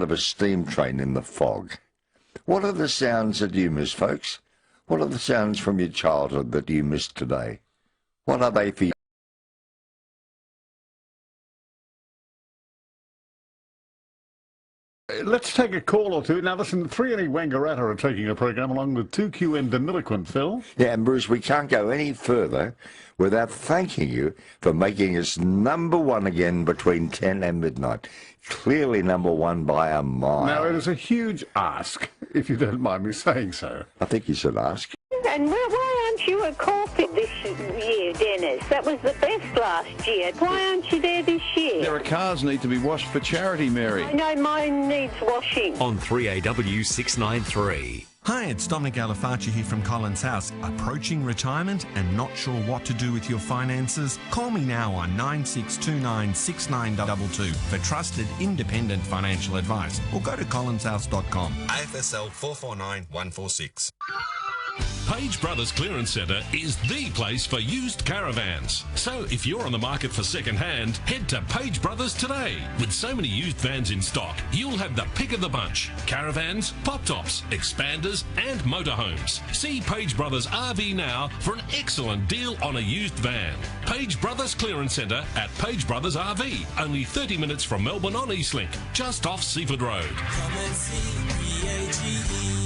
of a steam train in the fog. What are the sounds that you miss, folks? What are the sounds from your childhood that you miss today? What are they for you? Let's take a call or two. Now listen, 3AW Wangaratta are taking a program along with 2Q and Demiliquent, Phil. Yeah, and Bruce, we can't go any further without thanking you for making us number one again between 10 and midnight. Clearly number one by a mile. Now, it is a huge ask, if you don't mind me saying so. I think you should ask. And why aren't you at corporate this year, Dennis? That was the best last year. Why aren't you there this year? There are cars need to be washed for charity, Mary. I know mine needs washing. On 3AW 693. Hi, it's Dominic Alafaci here from Collins House. Approaching retirement and not sure what to do with your finances? Call me now on 9629 6922 for trusted independent financial advice, or go to collinshouse.com. AFSL 449146. Page Brothers Clearance Centre is the place for used caravans. So if you're on the market for second-hand, head to Page Brothers today. With so many used vans in stock, you'll have the pick of the bunch. Caravans, pop-tops, expanders and motorhomes. See Page Brothers RV now for an excellent deal on a used van. Page Brothers Clearance Centre at Page Brothers RV. Only 30 minutes from Melbourne on Eastlink, just off Seaford Road. Come and see PAGE.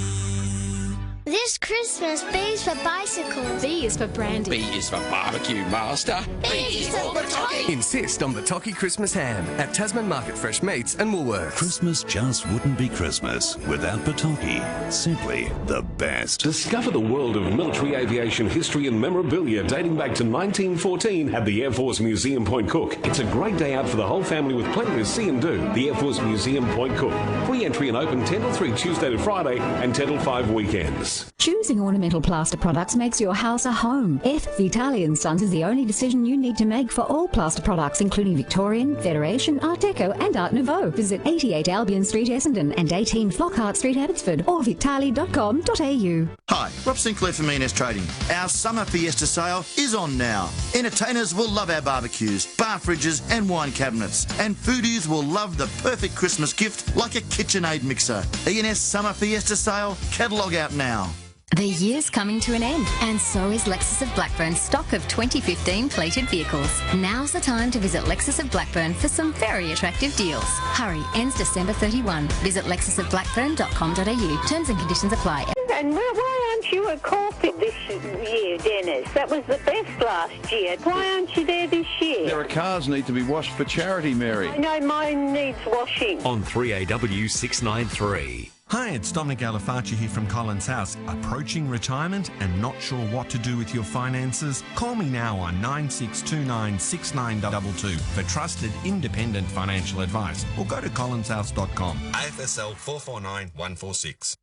This Christmas, B is for bicycles. B is for brandy. B is for barbecue master. B is for Bataki. Insist on Bataki Christmas ham at Tasman Market Fresh Meats and Woolworths. Christmas just wouldn't be Christmas without Bataki. Simply the best. Discover the world of military aviation history and memorabilia dating back to 1914 at the Air Force Museum Point Cook. It's a great day out for the whole family with plenty to see and do. The Air Force Museum Point Cook. Free entry and open 10 till 3 Tuesday to Friday and 10 till 5 weekends. Choosing ornamental plaster products makes your house a home. F. Vitale & Sons is the only decision you need to make for all plaster products, including Victorian, Federation, Art Deco and Art Nouveau. Visit 88 Albion Street, Essendon and 18 Flockhart Street, Abbotsford or vitale.com.au. Hi, Rob Sinclair from Meanest Trading. Our summer fiesta sale is on now. Entertainers will love our barbecues, bar fridges and wine cabinets. And foodies will love the perfect Christmas gift like a KitchenAid mixer. ENS Summer Fiesta Sale, catalogue out now. The year's coming to an end, and so is Lexus of Blackburn's stock of 2015 plated vehicles. Now's the time to visit Lexus of Blackburn for some very attractive deals. Hurry, ends December 31. Visit lexusofblackburn.com.au. Terms and conditions apply. And why aren't you at corporate this year, Dennis? That was the best last year. Why aren't you there this year? There are cars need to be washed for charity, Mary. I know mine needs washing. On 3AW 693. Hi, it's Dominic Alafaci here from Collins House. Approaching retirement and not sure what to do with your finances? Call me now on 9629 6922 for trusted independent financial advice, or go to collinshouse.com. AFSL 449146.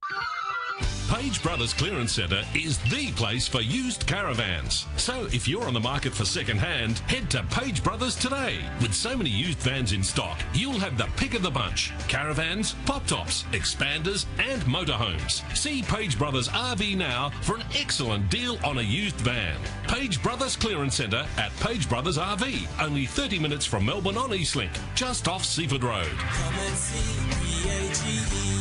Page Brothers Clearance Centre is the place for used caravans. So if you're on the market for second-hand, head to Page Brothers today. With so many used vans in stock, you'll have the pick of the bunch. Caravans, pop-tops, expanders and motorhomes. See Page Brothers RV now for an excellent deal on a used van. Page Brothers Clearance Centre at Page Brothers RV. Only 30 minutes from Melbourne on Eastlink, just off Seaford Road. Come and see PAGE.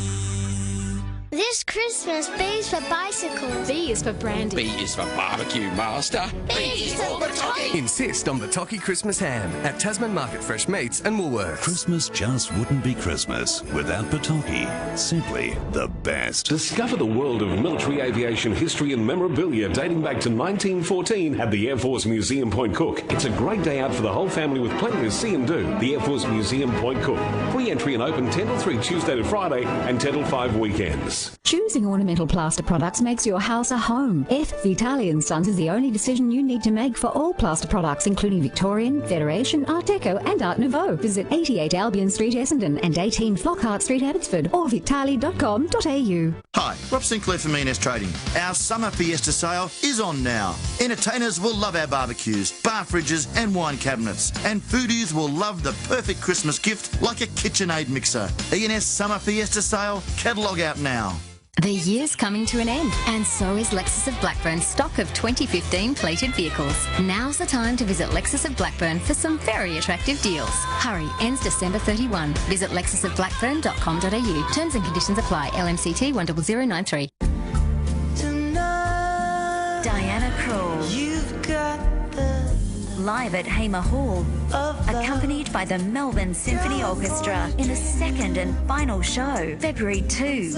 This Christmas, B is for bicycles. B is for brandy. B is for barbecue master. B is for Bataki. Insist on Bataki Christmas ham at Tasman Market Fresh Meats and Woolworths. Christmas just wouldn't be Christmas without Bataki. Simply the best. Discover the world of military aviation history and memorabilia dating back to 1914 at the Air Force Museum Point Cook. It's a great day out for the whole family with plenty to see and do. The Air Force Museum Point Cook. Free entry and open 10 till 3 Tuesday to Friday and 10 till 5 weekends. Choosing ornamental plaster products makes your house a home. F. Vitale & Sons is the only decision you need to make for all plaster products, including Victorian, Federation, Art Deco and Art Nouveau. Visit 88 Albion Street, Essendon and 18 Flockhart Street, Abbotsford or vitale.com.au. Hi, Rob Sinclair from Meanest Trading. Our summer fiesta sale is on now. Entertainers will love our barbecues, bar fridges and wine cabinets. And foodies will love the perfect Christmas gift like a KitchenAid mixer. ENS Summer Fiesta Sale, catalogue out now. The year's coming to an end, and so is Lexus of Blackburn's stock of 2015 plated vehicles. Now's the time to visit Lexus of Blackburn for some very attractive deals. Hurry, ends December 31. Visit lexusofblackburn.com.au. Terms and conditions apply. LMCT 10093. Diana Krall. You've got live at Hamer Hall, accompanied by the Melbourne Symphony Orchestra in a second and final show, February 2.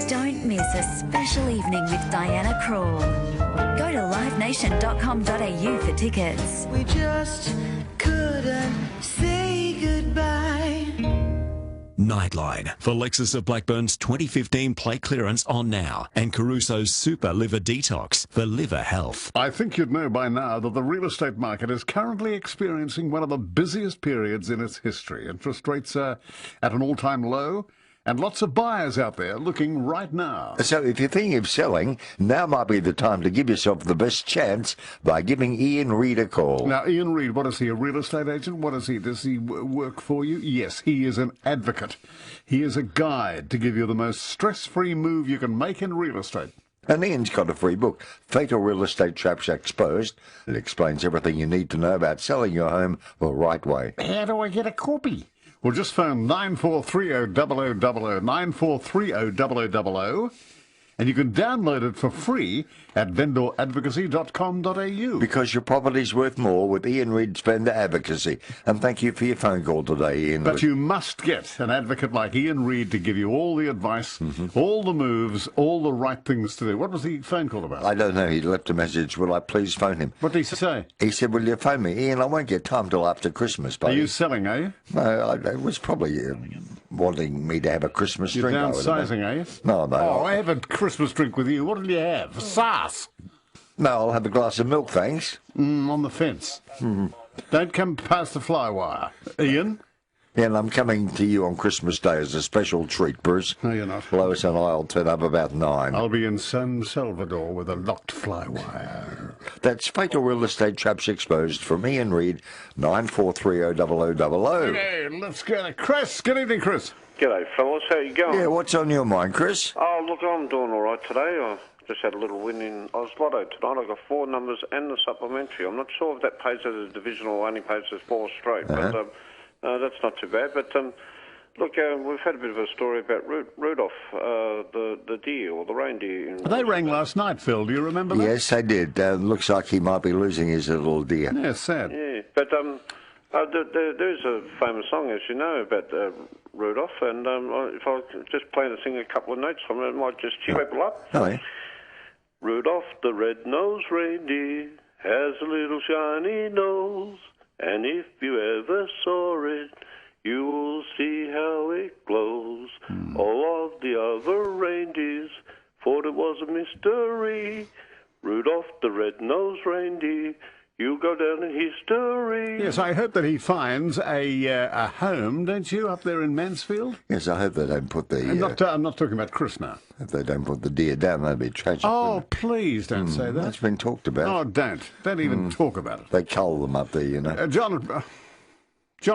Don't miss a special evening with Diana Krall. Go to livenation.com.au for tickets. We just couldn't say goodbye. Nightline for Lexus of Blackburn's 2015 plate clearance on now, and Caruso's Super Liver Detox for liver health. I think you'd know by now that the real estate market is currently experiencing one of the busiest periods in its history. Interest rates are at an all-time low, and lots of buyers out there looking right now. So if you're thinking of selling, now might be the time to give yourself the best chance by giving Ian Reid a call. Now, Ian Reid, what is he, a real estate agent? What is he? Does he work for you? Yes, he is an advocate. He is a guide to give you the most stress-free move you can make in real estate. And Ian's got a free book, Fatal Real Estate Traps Exposed. It explains everything you need to know about selling your home the right way. How do I get a copy? Well, just phone 94300000, 94300000, and you can download it for free at vendoradvocacy.com.au. Because your property's worth more with Ian Reid's Vendor Advocacy. And thank you for your phone call today, Ian. But you must get an advocate like Ian Reid to give you all the advice, all the moves, all the right things to do. What was the phone call about? I don't know. He left a message. Will I please phone him? What did he say? He said, will you phone me? Ian, I won't get time till after Christmas, buddy. Are you selling, are you? No, I was probably wanting me to have a Christmas drink. You're downsizing, are you? No, no. Oh, I have a Christmas drink with you. What did you have? Sass? No, I'll have a glass of milk, thanks. On the fence. Don't come past the fly wire. Ian? Yeah, and I'm coming to you on Christmas Day as a special treat, Bruce. No, you're not. Lois and I'll turn up about 9. I'll be in San Salvador with a locked fly wire. That's Fatal Real Estate Traps Exposed from Ian Reid, 94300000. Okay, let's go to Chris. Good evening, Chris. G'day, fellas. How you going? Yeah, what's on your mind, Chris? Oh, look, I'm doing all right today. I just had a little win in Oz Lotto tonight. I got 4 numbers and the supplementary. I'm not sure if that pays as a divisional or only pays as 4 straight, but that's not too bad. But look, we've had a bit of a story about Rudolph, the deer or the reindeer. They rang last night, Phil. Do you remember that? Yes, they did. Looks like he might be losing his little deer. Yeah, sad. Yeah, but there's a famous song, as you know, about Rudolph, and if I just plan to sing a couple of notes from it, it might just cheer people up. Oh, yeah. Rudolph the red-nosed reindeer has a little shiny nose, and if you ever saw it, you will see how it glows. All of the other reindeers thought it was a mystery. Rudolph the red-nosed reindeer, you'll go down in history. Yes, I hope that he finds a home, don't you, up there in Mansfield? Yes, I hope they don't put the... I'm not talking about Chris now. If they don't put the deer down, that'd be tragic. Oh, please don't say that. That's been talked about. Oh, don't even talk about it. They cull them up there, you know. John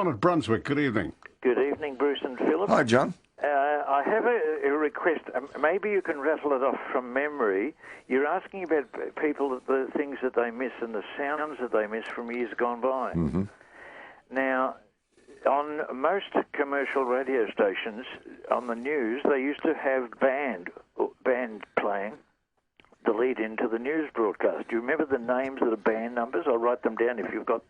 at Brunswick, good evening. Good evening, Bruce and Philip. Hi, John. I have a request. Maybe you can rattle it off from memory. You're asking about people, the things that they miss and the sounds that they miss from years gone by. Now, on most commercial radio stations, on the news, they used to have band playing the lead into the news broadcast. Do you remember the names of the band numbers? I'll write them down if you've got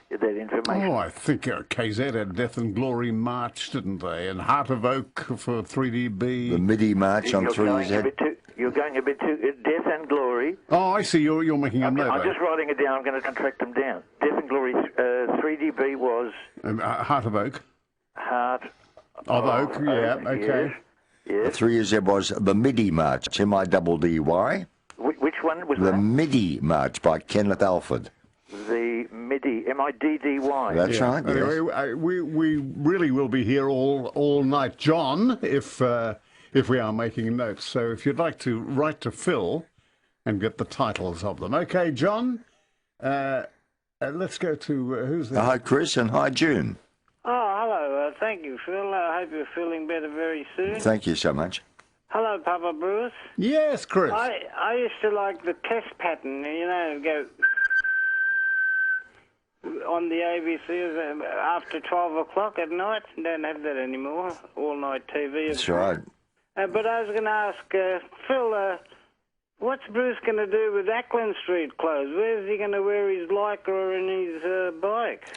that information. Oh, I think KZ had Death and Glory March, didn't they? And Heart of Oak for 3DB. The MIDI March on 3Z. You're going a bit too... Death and Glory. Oh, I see. You're making a note. I'm just writing it down. I'm going to track them down. Death and Glory, 3DB was... Heart of Oak. Heart of Oak, yeah, okay. Yes. 3Z was the MIDI March, MIDDY. Which one was the that? MIDI March by Kenneth Alford. The MIDI, MIDDY. That's right. Yes. Anyway, we really will be here all night, John, if we are making notes. So if you'd like to write to Phil and get the titles of them. Okay, John, let's go to, who's there? Hi, Chris, and hi, June. Oh, hello, Thank you, Phil. I hope you're feeling better very soon. Thank you so much. Hello, Papa Bruce. Yes, Chris. I used to like the test pattern, go on the ABC after 12 o'clock at night. Don't have that anymore. All-night TV. That's right. But I was going to ask, Phil, what's Bruce going to do with Ackland Street clothes? Where's he going to wear his Lycra and his bike?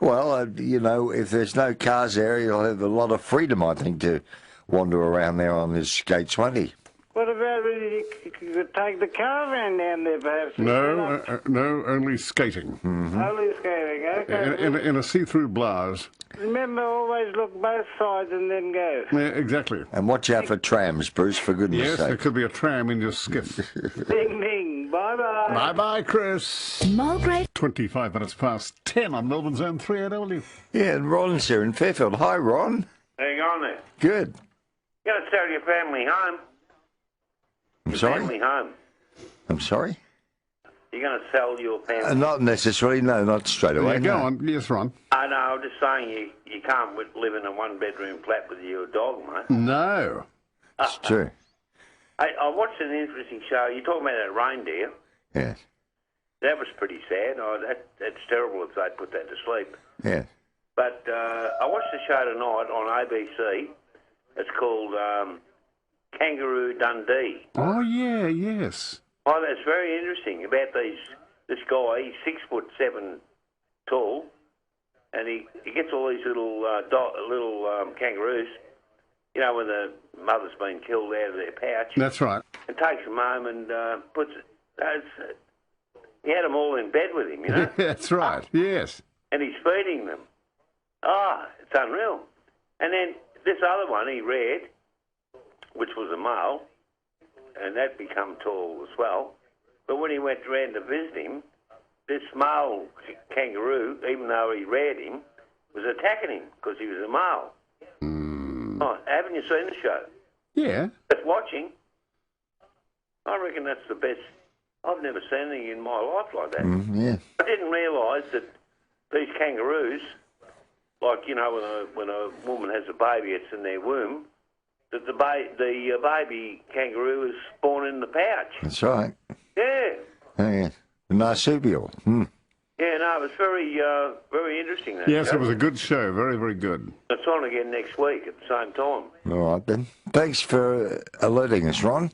Well, if there's no cars there, he'll have a lot of freedom, I think, to wander around there on his skates, won't he? What about you could take the caravan down there, perhaps? No, only skating. Mm-hmm. Only skating, okay. In a see-through blouse. Remember, always look both sides and then go. Yeah, exactly. And watch out for trams, Bruce, for goodness sake. Yes, there could be a tram in your skiff. Ding, ding. Bye-bye. Bye-bye, Chris. Mulgrave. 25 minutes past 10 on Melbourne's own 3AW. Yeah, and Ron's here in Fairfield. Hi, Ron. How you going there? Good. You got to sell your family home. I'm sorry? Family home. I'm sorry? You're going to sell your family. Not necessarily. No, not straight away. Yeah, go on. Yes, Ron. I know. I'm just saying you can't live in a one-bedroom flat with your dog, mate. No. It's true. I watched an interesting show. You're talking about that reindeer. Yes. That was pretty sad. That's terrible if they put that to sleep. Yes. But I watched the show tonight on ABC. It's called Kangaroo Dundee. Oh, yeah, yes. Oh, that's very interesting about this guy. He's 6'7" tall, and he gets all these little kangaroos. When the mother's been killed out of their pouch. That's right. And takes them home and puts it. He had them all in bed with him, That's right. Yes. And he's feeding them. It's unreal. And then this other one he reared, which was a male, and that become tall as well. But when he went round to visit him, this male kangaroo, even though he reared him, was attacking him because he was a male. Oh, haven't you seen the show? Yeah. Just watching. I reckon that's the best. I've never seen anything in my life like that. Yeah. I didn't realise that these kangaroos, like, when a woman has a baby, it's in their womb, that the baby kangaroo is born in the pouch. That's right. Yeah. Oh, yeah. The marsupial. Yeah, no, it was very interesting. That Yes, show. it was a good show. Very, very good. It's on again next week at the same time. All right, then. Thanks for alerting us, Ron.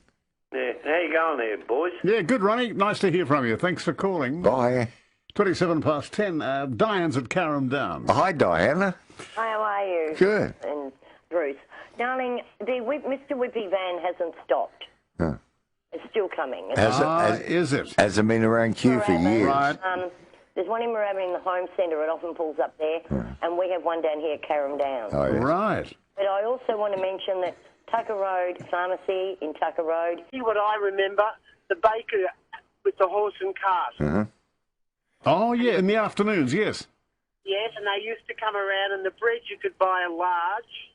Yeah. How you going there, boys? Yeah, good, Ronnie. Nice to hear from you. Thanks for calling. Bye. 27 past 10. Diane's at Carrum Downs. Hi, Diana. Hi, how are you? Good. And Bruce. Darling, Mr. Whippy van hasn't stopped. Huh. It's still coming. Is it? Hasn't been around Kew for years. Right. There's one in Moorabbin in the home centre. It often pulls up there. And we have one down here at Carrum Downs. Oh, yes. Right. But I also want to mention that Tucker Road Pharmacy in Tucker Road. See what I remember? The baker with the horse and cart. Uh-huh. Oh, yeah, in the afternoons, yes. Yes, and they used to come around, and the bread you could buy a large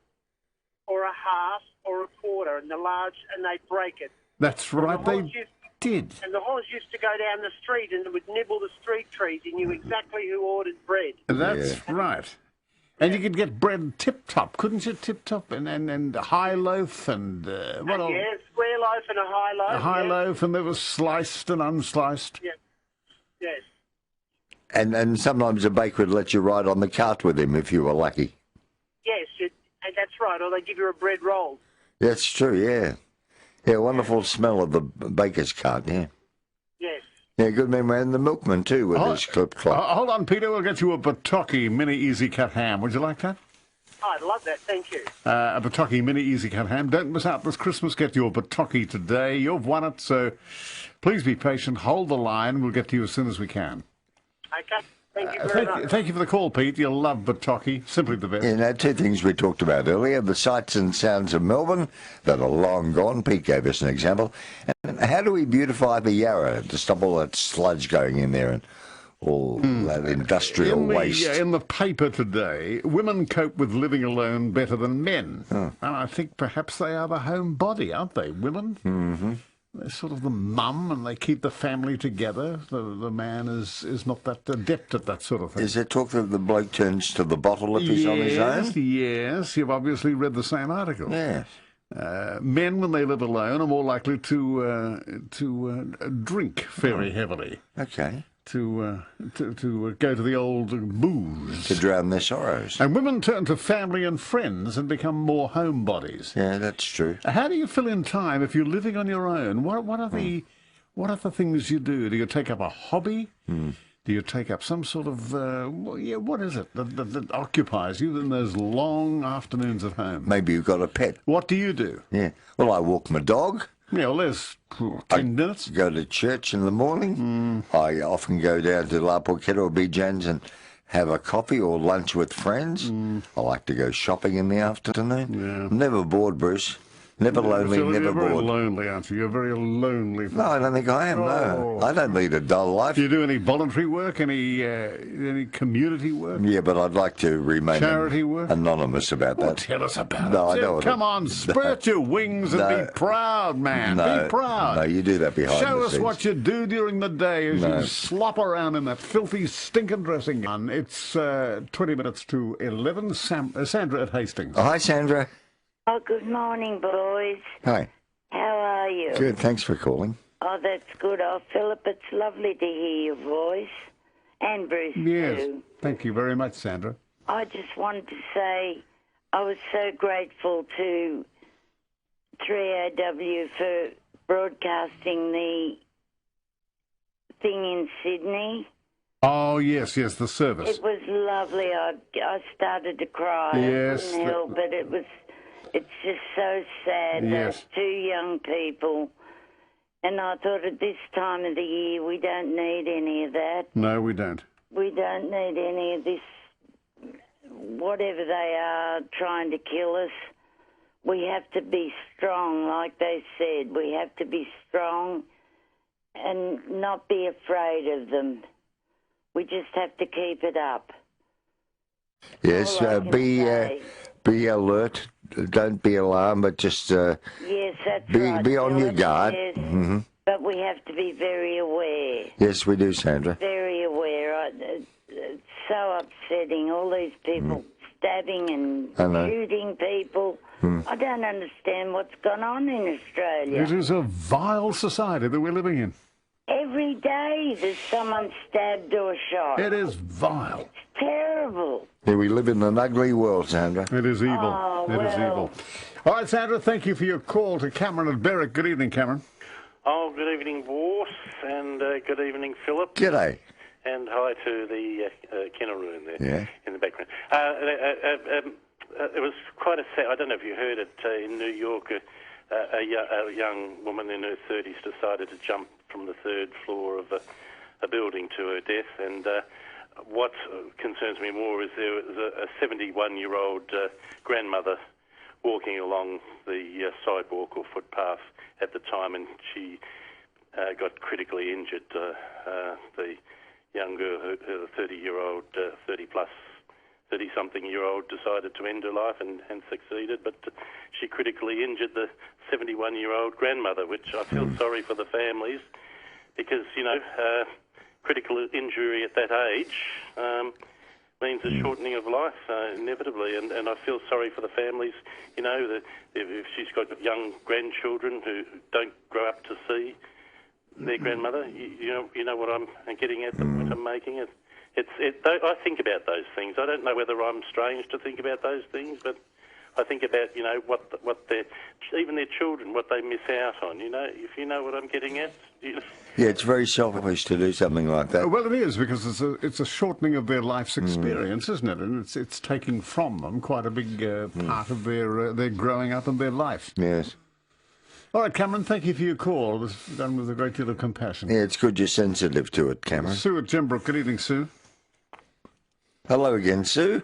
or a half or a quarter, and the large, and they'd break it. That's right, they did. And the horse used to go down the street and would nibble the street trees. He knew exactly who ordered bread. That's right. And you could get bread tip-top, couldn't you? Tip-top and high loaf and... what else? Yeah, square loaf and a high loaf. A high loaf, and there was sliced and unsliced. Yeah. Yes. And sometimes a baker would let you ride on the cart with him if you were lucky. Yes, and that's right. Or they give you a bread roll. That's true, yeah. Yeah, wonderful smell of the baker's cart, yeah. Yes. Yeah, good memory. And the milkman, too, with his clip-clop. Hold on, Peter. We'll get you a Bataki mini easy cut ham. Would you like that? I'd love that. Thank you. A Bataki mini easy cut ham. Don't miss out this Christmas. Get your Bataki today. You've won it, so please be patient. Hold the line. We'll get to you as soon as we can. Okay. Thank you very much. Thank you for the call, Pete. You'll love Bataki. Simply the best. Yeah, now, two things we talked about earlier, the sights and sounds of Melbourne that are long gone. Pete gave us an example. And how do we beautify the Yarra to stop all that sludge going in there and all that industrial waste? In the paper today, women cope with living alone better than men. And I think perhaps they are the home body, aren't they, women? Mm-hmm. they're sort of the mum, and they keep the family together. The man is not that adept at that sort of thing. Is there talk that the bloke turns to the bottle if he's on his own? Yes, you've obviously read the same article. Yes. Men, when they live alone, are more likely to drink very heavily. Okay. To go to the old booze. To drown their sorrows. And women turn to family and friends and become more homebodies. Yeah, that's true. How do you fill in time if you're living on your own? What are the things you do? Do you take up a hobby? Do you take up some sort of, what is it that occupies you in those long afternoons at home? Maybe you've got a pet. What do you do? Yeah. Well, I walk my dog. Yeah, well, there's 10 minutes. Go to church in the morning. I often go down to La Porchetta or Bijan's and have a coffee or lunch with friends. I like to go shopping in the afternoon. Yeah. I'm never bored, Bruce. Never lonely, never you're bored. You're very lonely, aren't you? You're very lonely. No, I don't think I am, no. I don't lead a dull life. Do you do any voluntary work, any community work? Yeah, but I'd like to remain charity work? Anonymous about that. Well, tell us about no, it. I don't. Come on, spread your wings and be proud, man. No, be proud. No, you do that behind Show the us scenes. what you do during the day as you slop around in that filthy, stinking dressing gown. It's 20 minutes to 11. Sandra at Hastings. Oh, hi, Sandra. Oh, good morning, boys. Hi. How are you? Good, thanks for calling. Oh, that's good. Oh, Philip, it's lovely to hear your voice. And Bruce, yes. too. Thank you very much, Sandra. I just wanted to say I was so grateful to 3AW for broadcasting the thing in Sydney. Oh, yes, the service. It was lovely. I started to cry. Yes. I couldn't help it. It's just so sad. Yes. Those two young people. And I thought at this time of the year, we don't need any of that. No, we don't. We don't need any of this, whatever they are, trying to kill us. We have to be strong, like they said. We have to be strong and not be afraid of them. We just have to keep it up. Yes, be alert. Don't be alarmed, but just yes, that's right. Be on your guard. Yes, Mm-hmm. but we have to be very aware. Yes, we do, Sandra. Very aware. It's so upsetting. All these people stabbing and shooting people. I don't understand what's gone on in Australia. It is a vile society that we're living in. Every day there's someone stabbed or shot. It is vile. It's terrible. Yeah, we live in an ugly world, Sandra. It is evil. Oh, It is evil. All right, Sandra, thank you for your call to Cameron at Berwick. Good evening, Cameron. Oh, good evening, Boss, and good evening, Philip. G'day. And hi to the kennel in there in the background. It was quite a sad, I don't know if you heard it, in New York, a young woman in her 30s decided to jump from the third floor of a building to her death. And what concerns me more is there was a 71-year-old grandmother walking along the sidewalk or footpath at the time, and she got critically injured. The young girl, her 30-year-old, 30-something-year-old decided to end her life and succeeded, but she critically injured the 71-year-old grandmother, which I feel sorry for the families because, critical injury at that age means a shortening of life, inevitably, and I feel sorry for the families, that if she's got young grandchildren who don't grow up to see their grandmother, you know what I'm getting at, the point I'm making it. I think about those things. I don't know whether I'm strange to think about those things, but I think about, what even their children, what they miss out on, if you know what I'm getting at. Yeah, it's very selfish to do something like that. Well, it is, because it's a shortening of their life's experience, isn't it? And it's taking from them quite a big part of their growing up and their life. Yes. All right, Cameron, thank you for your call. It was done with a great deal of compassion. Yeah, it's good you're sensitive to it, Cameron. Sue at Gembrook. Good evening, Sue. Hello again, Sue.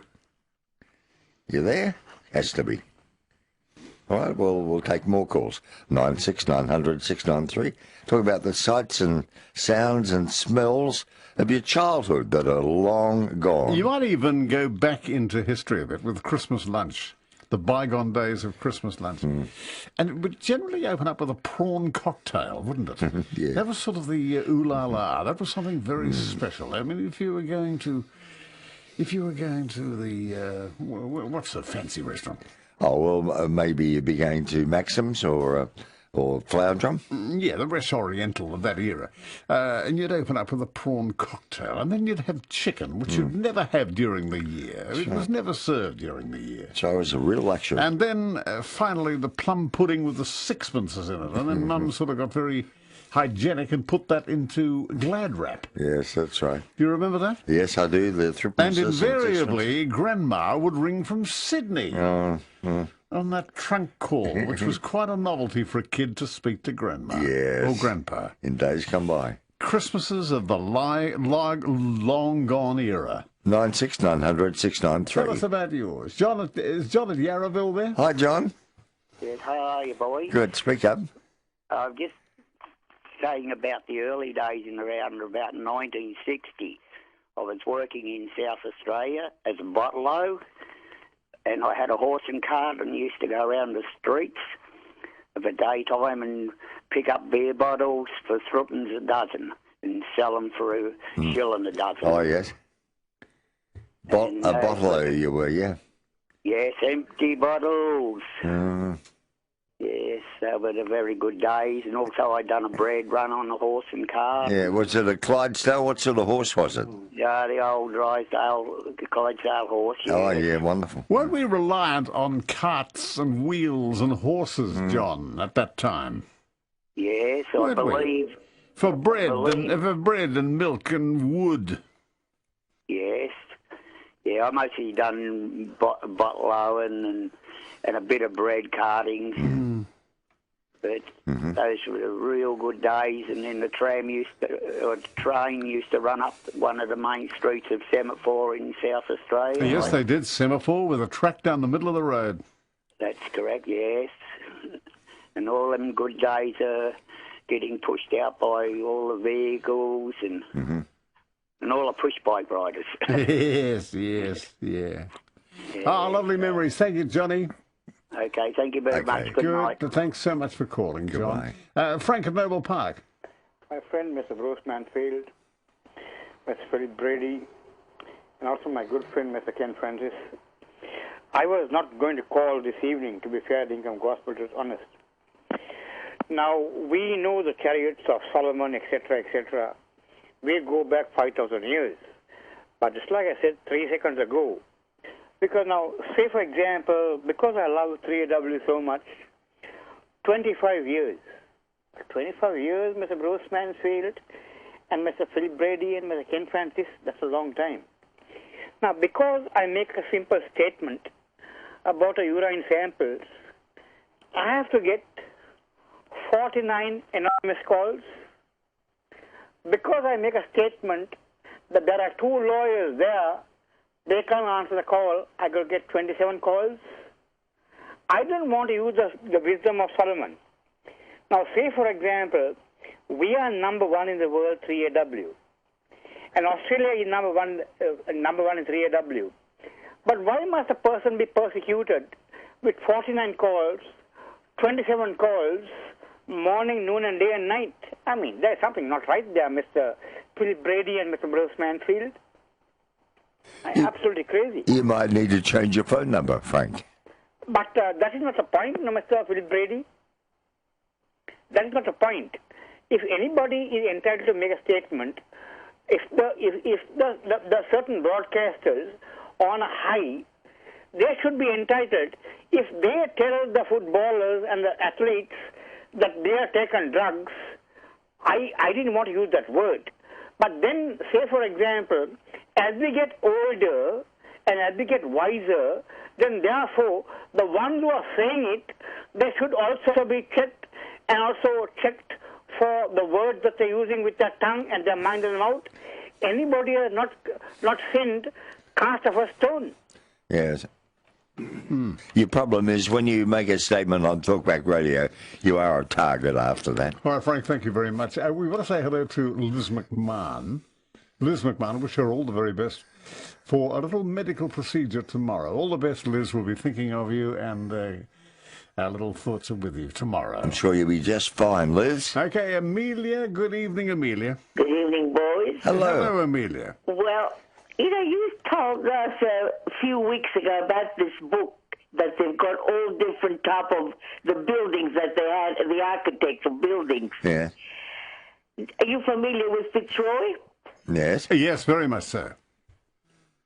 You there? Has to be. All right, well, we'll take more calls. 96900 693. Talk about the sights and sounds and smells of your childhood that are long gone. You might even go back into history a bit with Christmas lunch. The bygone days of Christmas lunch. And it would generally open up with a prawn cocktail, wouldn't it? Yeah. That was sort of the ooh la la. That was something very special. I mean, if you were going to the what's the fancy restaurant? Oh, well, maybe you'd be going to Maxim's or Flower Drum? Yeah, the West Oriental of that era. And you'd open up with a prawn cocktail, and then you'd have chicken, which you'd never have during the year. It was never served during the year. So it was a real luxury. And then, finally, the plum pudding with the sixpences in it. And then Mum sort of got very hygienic and put that into Glad wrap. Yes, that's right. Do you remember that? Yes, I do. The And invariably, Grandma would ring from Sydney on that trunk call, which was quite a novelty for a kid to speak to Grandma or Grandpa. In days come by. Christmases of the long gone era. 96900 693. Tell us about yours. Is John at Yarraville there? Hi, John. Yes, how are you, boys? Good. Speak up. I'm just saying about the early days in around about 1960. I was working in South Australia as a bottle-o, and I had a horse and cart and used to go around the streets of the daytime and pick up beer bottles for threepence a dozen and sell them for a shilling a dozen. Oh, yes. A bottle you were, yeah? Yes, empty bottles. Yes, they were the very good days. And also I'd done a bread run on the horse and cart. Yeah, was it a Clydesdale? What sort of horse was it? Yeah, the old Drysdale, Clydesdale horse. Yeah. Oh, yeah, wonderful. Weren't we reliant on carts and wheels and horses, John, at that time? Yes, I believe. For bread and milk and wood. Yes. Yeah, I mostly done bottle-owing and a bit of bread carting. But those were the real good days. And then the train used to run up one of the main streets of Semaphore in South Australia. Yes, they did. Semaphore with a track down the middle of the road. That's correct, yes. And all them good days are getting pushed out by all the vehicles and all the push bike riders. Yeah. Oh, lovely memories. Thank you, Johnny. Okay, thank you very much. Good night. Thanks so much for calling, John. Frank at Noble Park. My friend, Mr. Bruce Mansfield, Mr. Philip Brady, and also my good friend, Mr. Ken Francis. I was not going to call this evening, to be fair, I think I'm gospel truth honest. Now, we know the chariots of Solomon, etc., etc. We go back 5,000 years. But just like I said 3 seconds ago, because now, say for example, because I love 3AW so much, 25 years. 25 years, Mr. Bruce Mansfield and Mr. Philip Brady and Mr. Ken Francis, that's a long time. Now, because I make a simple statement about a urine samples, I have to get 49 anonymous calls. Because I make a statement that there are 2 lawyers there, they can't answer the call, I could get 27 calls. I don't want to use the wisdom of Solomon. Now, say, for example, we are number 1 in the world, 3AW. And Australia is number one in 3AW. But why must a person be persecuted with 49 calls, 27 calls, morning, noon, and day and night? I mean, there's something not right there, Mr. Philip Brady and Mr. Bruce Mansfield. Absolutely crazy. You might need to change your phone number, Frank. But that is not the point, no, Mr. Philip Brady. That is not the point. If anybody is entitled to make a statement, if the certain broadcasters on a high, they should be entitled. If they tell the footballers and the athletes that they are taking drugs, I didn't want to use that word. But then, say for example, as we get older and as we get wiser, then therefore the ones who are saying it, they should also be checked and also checked for the words that they're using with their tongue and their mind and mouth. Anybody who has not sinned, cast of a stone. Yes. Your problem is when you make a statement on Talkback Radio, you are a target after that. All right, Frank, thank you very much. We want to say hello to Liz McMahon, Liz McMahon, wish her all the very best for a little medical procedure tomorrow. All the best, Liz. We'll be thinking of you, and our little thoughts are with you tomorrow. I'm sure you'll be just fine, Liz. Okay, Amelia. Good evening, Amelia. Good evening, boys. Hello, Amelia. Well, you told us a few weeks ago about this book that they've got all different type of the buildings that they had, the architects of buildings. Yeah. Are you familiar with Fitzroy? Yes. Yes, very much so.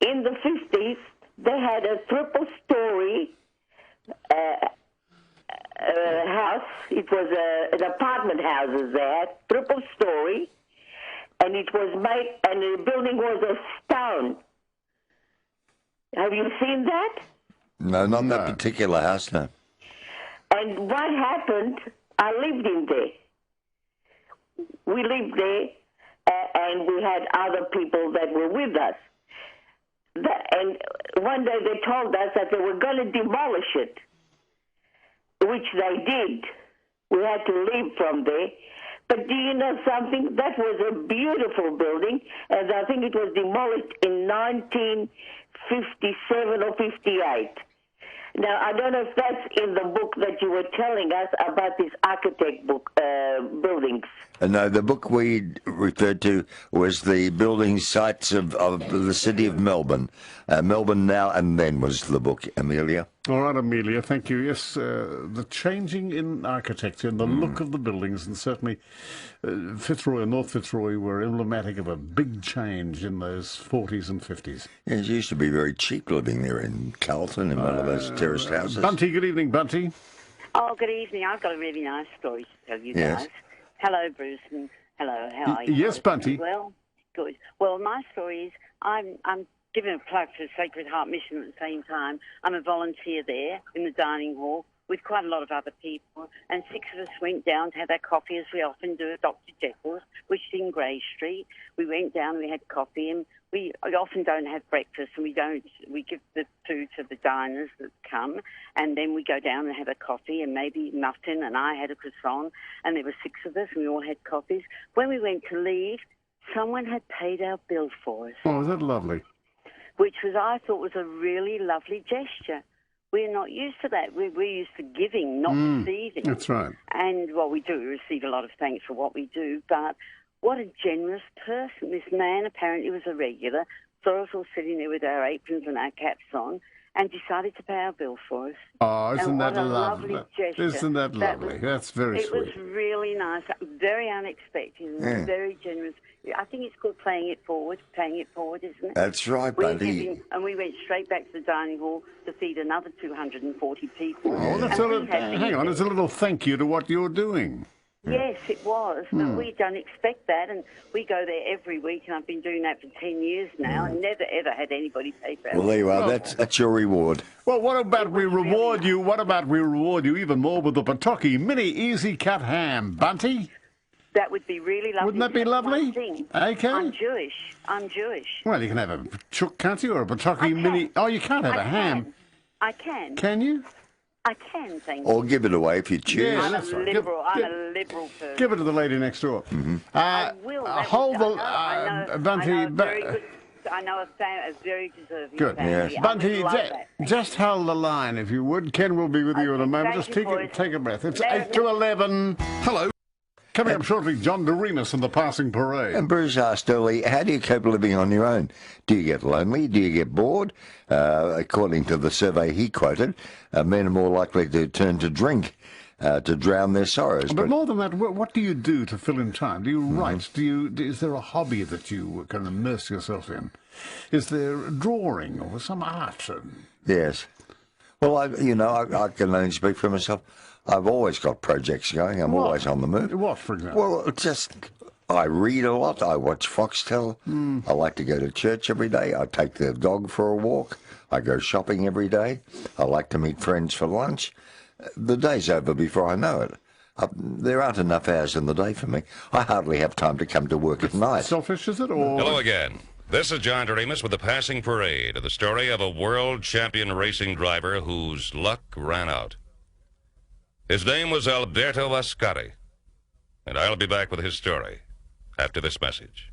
In the 50s, they had a triple-story house. It was an apartment houses there, triple-story, and it was made, and the building was of stone. Have you seen that? No, not that particular house, no. And what happened, I lived in there. We lived there, and we had other people that were with us. And one day they told us that they were going to demolish it, which they did. We had to leave from there. But do you know something? That was a beautiful building, and I think it was demolished in 1957 or 58. Now, I don't know if that's in the book that you were telling us about this architect book, buildings. No, the book we referred to was the building sites of the city of Melbourne. Melbourne Now and Then was the book, Amelia. All right, Amelia, thank you. Yes, the changing in architecture and the look of the buildings, and certainly Fitzroy and North Fitzroy were emblematic of a big change in those 40s and 50s. Yeah, it used to be very cheap living there in Carlton in one of those terraced houses. Bunty, good evening, Bunty. Oh, good evening. I've got a really nice story to tell you Yes. guys. Hello, Bruce, and hello, how are you? Yes, Bunty. Well, good. Well, my story is I'm giving a plug for Sacred Heart Mission at the same time. I'm a volunteer there in the dining hall with quite a lot of other people, and 6 of us went down to have our coffee, as we often do at Dr. Jekyll's, which is in Grey Street. We went down and we had coffee, and we often don't have breakfast, and we give the food to the diners that come, and then we go down and have a coffee, and maybe muffin, and I had a croissant, and there were 6 of us, and we all had coffees. When we went to leave, someone had paid our bill for us. Oh, is that lovely? Which I thought was a really lovely gesture. We're not used to that. We're used to giving, not receiving. That's right. And, well, we do receive a lot of thanks for what we do, but what a generous person. This man apparently was a regular, saw us all sitting there with our aprons and our caps on, and decided to pay our bill for us. Oh, isn't And that what a lovely? lovely gesture. Isn't that lovely? That's very It was sweet. really nice, very unexpected, and very generous. I think it's called paying it forward, isn't it? That's right, Bunty. And we went straight back to the dining hall to feed another 240 people. Oh, that's And a we little, had hang on, it's a little thank you to what you're doing. Yes, it was, but we don't expect that, and we go there every week, and I've been doing that for 10 years now, and never, ever had anybody pay for it. Well, there you are. That's your reward. Well, what about we reward you? What about we reward you even more with the Pawtucky Mini Easy Cut Ham, Bunty? That would be really lovely. Wouldn't that be Just one lovely? thing. Okay. I'm Jewish. Well, you can have a chook, can't you, or a Pawtucky Mini? Oh, you can't have a ham. I can. Can you? I can, thank you. Or give it away if you choose. Yeah, I'm that's a right. liberal. I'm a liberal person. Give it to the lady next door. I will. Hold the Bunty. I know a very good. I know a very deserving Good. family. Yes. I Bunty, would love that. just hold the line if you would. Ken will be with you in a moment. thank Just you, take a breath. It's Merry 8 to 11. Hello. Coming up shortly, John DeRemus and the Passing Parade. And Bruce asked early, how do you cope living on your own? Do you get lonely? Do you get bored? According to the survey he quoted, men are more likely to turn to drink to drown their sorrows. But more than that, what do you do to fill in time? Do you write? Is there a hobby that you can immerse yourself in? Is there drawing or some art? Yes. Well, I can only speak for myself. I've always got projects going. I'm always on the move. What, for example? Well, I read a lot. I watch Foxtel. I like to go to church every day. I take the dog for a walk. I go shopping every day. I like to meet friends for lunch. The day's over before I know it. There aren't enough hours in the day for me. I hardly have time to come to work at night. Selfish, is it? Or... Hello again. This is John DeRemus with the Passing Parade, the story of a world champion racing driver whose luck ran out. His name was Alberto Ascari, and I'll be back with his story after this message.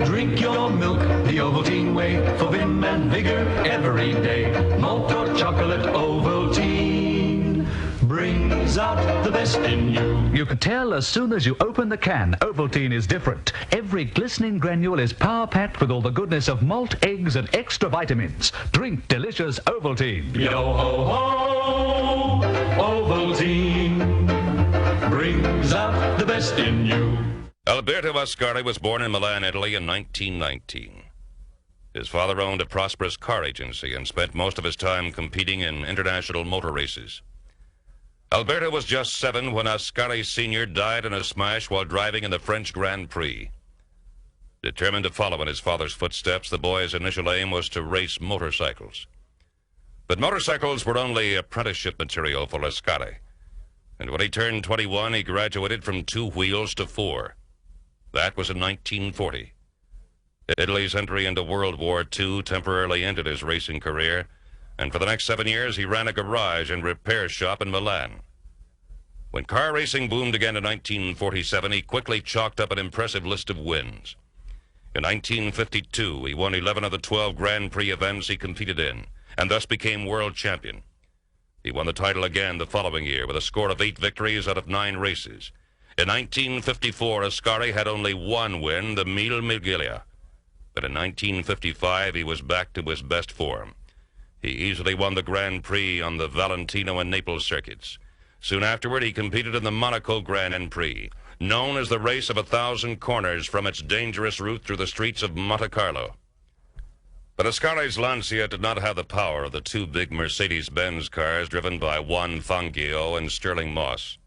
Drink your milk the Ovaltine way for vim and vigor every day. Malt or chocolate Ovaltine brings out the best in you. You can tell as soon as you open the can, Ovaltine is different. Every glistening granule is power-packed with all the goodness of malt, eggs, and extra vitamins. Drink delicious Ovaltine. Yo-ho-ho, Ovaltine brings out the best in you. Alberto Ascari was born in Milan, Italy in 1919. His father owned a prosperous car agency and spent most of his time competing in international motor races. Alberto was just 7 when Ascari Sr. died in a smash while driving in the French Grand Prix. Determined to follow in his father's footsteps, the boy's initial aim was to race motorcycles. But motorcycles were only apprenticeship material for Ascari. And when he turned 21, he graduated from 2 wheels to 4. That was in 1940. Italy's entry into World War II temporarily ended his racing career, and for the next 7 years he ran a garage and repair shop in Milan. When car racing boomed again in 1947, he quickly chalked up an impressive list of wins. In 1952, he won 11 of the 12 Grand Prix events he competed in, and thus became world champion. He won the title again the following year with a score of 8 victories out of 9 races. In 1954, Ascari had only 1 win, the Mille Miglia. But in 1955, he was back to his best form. He easily won the Grand Prix on the Valentino and Naples circuits. Soon afterward, he competed in the Monaco Grand Prix, known as the race of 1,000 corners from its dangerous route through the streets of Monte Carlo. But Ascari's Lancia did not have the power of the 2 big Mercedes-Benz cars driven by Juan Fangio and Sterling Moss.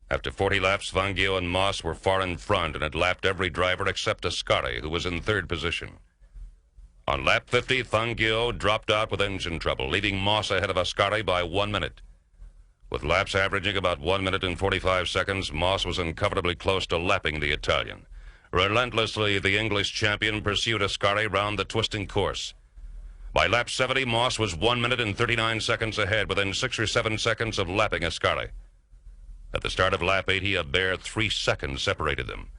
After 40 laps, Fangio and Moss were far in front and had lapped every driver except Ascari, who was in 3rd position. On lap 50, Fangio dropped out with engine trouble, leaving Moss ahead of Ascari by 1 minute. With laps averaging about 1 minute and 45 seconds, Moss was uncomfortably close to lapping the Italian. Relentlessly, the English champion pursued Ascari round the twisting course. By lap 70, Moss was 1 minute and 39 seconds ahead, within 6 or 7 seconds of lapping Ascari. At the start of lap 80, a bare 3 seconds separated them.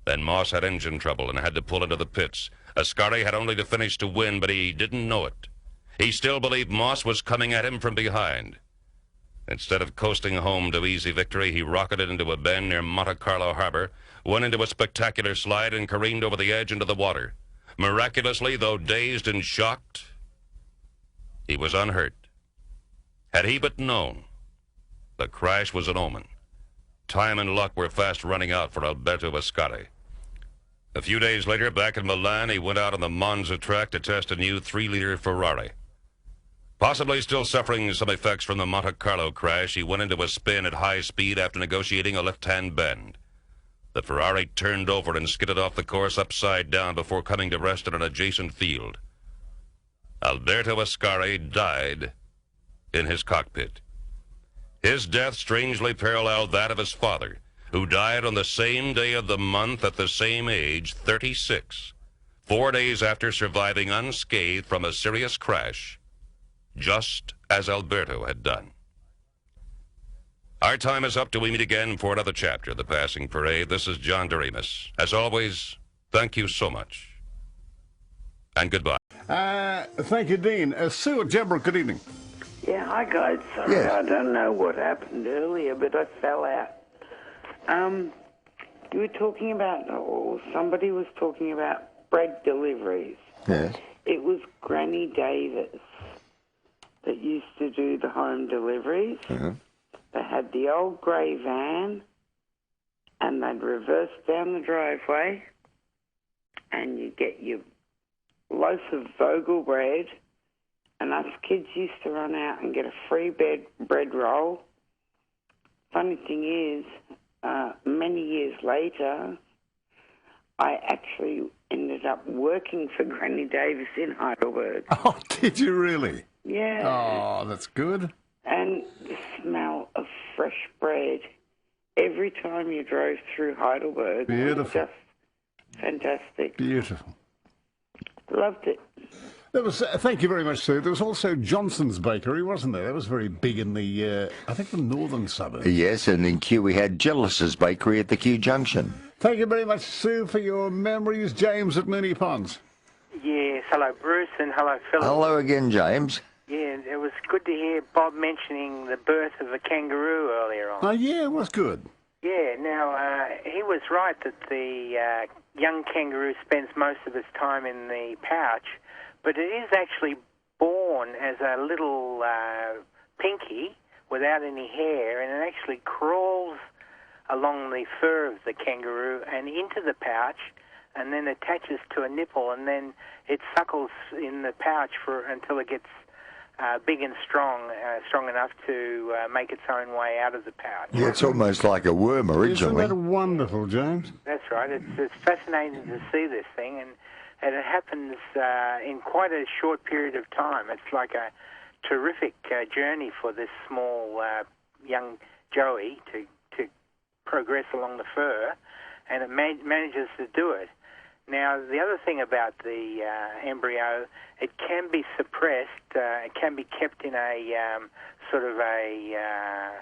Then Moss had engine trouble and had to pull into the pits. Ascari had only to finish to win, but he didn't know it. He still believed Moss was coming at him from behind. Instead of coasting home to easy victory, he rocketed into a bend near Monte Carlo Harbor, went into a spectacular slide, and careened over the edge into the water. Miraculously, though dazed and shocked, he was unhurt. Had he but known, the crash was an omen. Time and luck were fast running out for Alberto Ascari. A few days later, back in Milan, he went out on the Monza track to test a new 3-liter Ferrari. Possibly still suffering some effects from the Monte Carlo crash, he went into a spin at high speed after negotiating a left-hand bend. The Ferrari turned over and skidded off the course upside down before coming to rest in an adjacent field. Alberto Ascari died in his cockpit. His death strangely paralleled that of his father, who died on the same day of the month at the same age, 36, 4 days after surviving unscathed from a serious crash, just as Alberto had done. Our time is up till we meet again for another chapter of The Passing Parade. This is John Doremus. As always, thank you so much. And goodbye. Thank you, Dean. Sue at Gembrook, good evening. Yeah, hi guys. Sorry, Yes. I don't know what happened earlier, but I fell out. You were talking about, or somebody was talking about bread deliveries. Yes. It was Granny Davis that used to do the home deliveries. They had the old grey van, and they'd reverse down the driveway, and you'd get your loaf of Vogel bread, and us kids used to run out and get a free bread roll. Funny thing is, many years later, I actually ended up working for Granny Davis in Heidelberg. Oh, did you really? Yeah. Oh, that's good. And the smell of fresh bread every time you drove through Heidelberg was Beautiful. just fantastic. Beautiful. Loved it. There was, thank you very much, Sue. There was also Johnson's Bakery, wasn't there? That was very big in the, I think, the northern suburbs. Yes, and in Kew we had Jellis's Bakery at the Kew Junction. Thank you very much, Sue, for your memories. James at Mooney Ponds. Yes, hello Bruce and hello Philip. Hello again, James. Yeah, it was good to hear Bob mentioning the birth of a kangaroo earlier on. Oh, yeah, it was good. Yeah, now, he was right that the young kangaroo spends most of its time in the pouch, but it is actually born as a little pinky without any hair, and it actually crawls along the fur of the kangaroo and into the pouch, and then attaches to a nipple, and then it suckles in the pouch until it gets big and strong enough to make its own way out of the pouch. Yeah, it's almost like a worm originally. Isn't that wonderful, James? That's right. It's fascinating to see this thing, and it happens in quite a short period of time. It's like a terrific journey for this small young Joey to progress along the fur, and it manages to do it. Now, the other thing about the embryo, it can be suppressed. It can be kept in a sort of a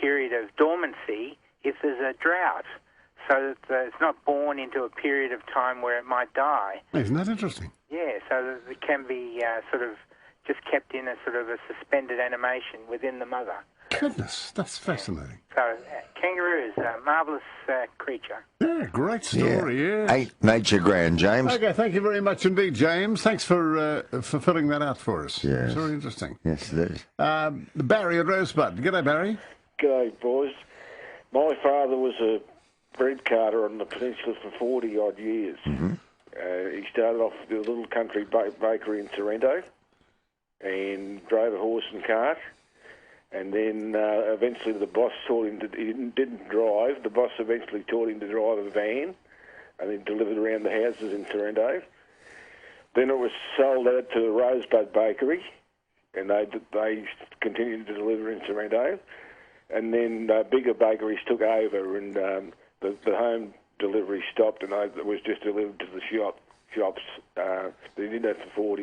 period of dormancy if there's a drought, so that it's not born into a period of time where it might die. Isn't that interesting? Yeah, so that it can be sort of just kept in a sort of a suspended animation within the mother. Goodness, that's fascinating. So, kangaroo is a marvellous creature. Yeah, great story, yeah. Ain't nature grand, James? Okay, thank you very much indeed, James. Thanks for filling that out for us. Yes. It's very interesting. Yes, it is. Barry at Rosebud. G'day, Barry. G'day, boys. My father was a bread carter on the peninsula for 40-odd years. Mm-hmm. He started off with a little country bakery in Sorrento and drove a horse and cart. And then eventually the boss taught him he didn't drive. The boss eventually taught him to drive a van and then delivered around the houses in Sorrento. Then it was sold out to the Rosebud Bakery, and they continued to deliver in Sorrento. And then bigger bakeries took over, and the home delivery stopped, and it was just delivered to the shops. They did that for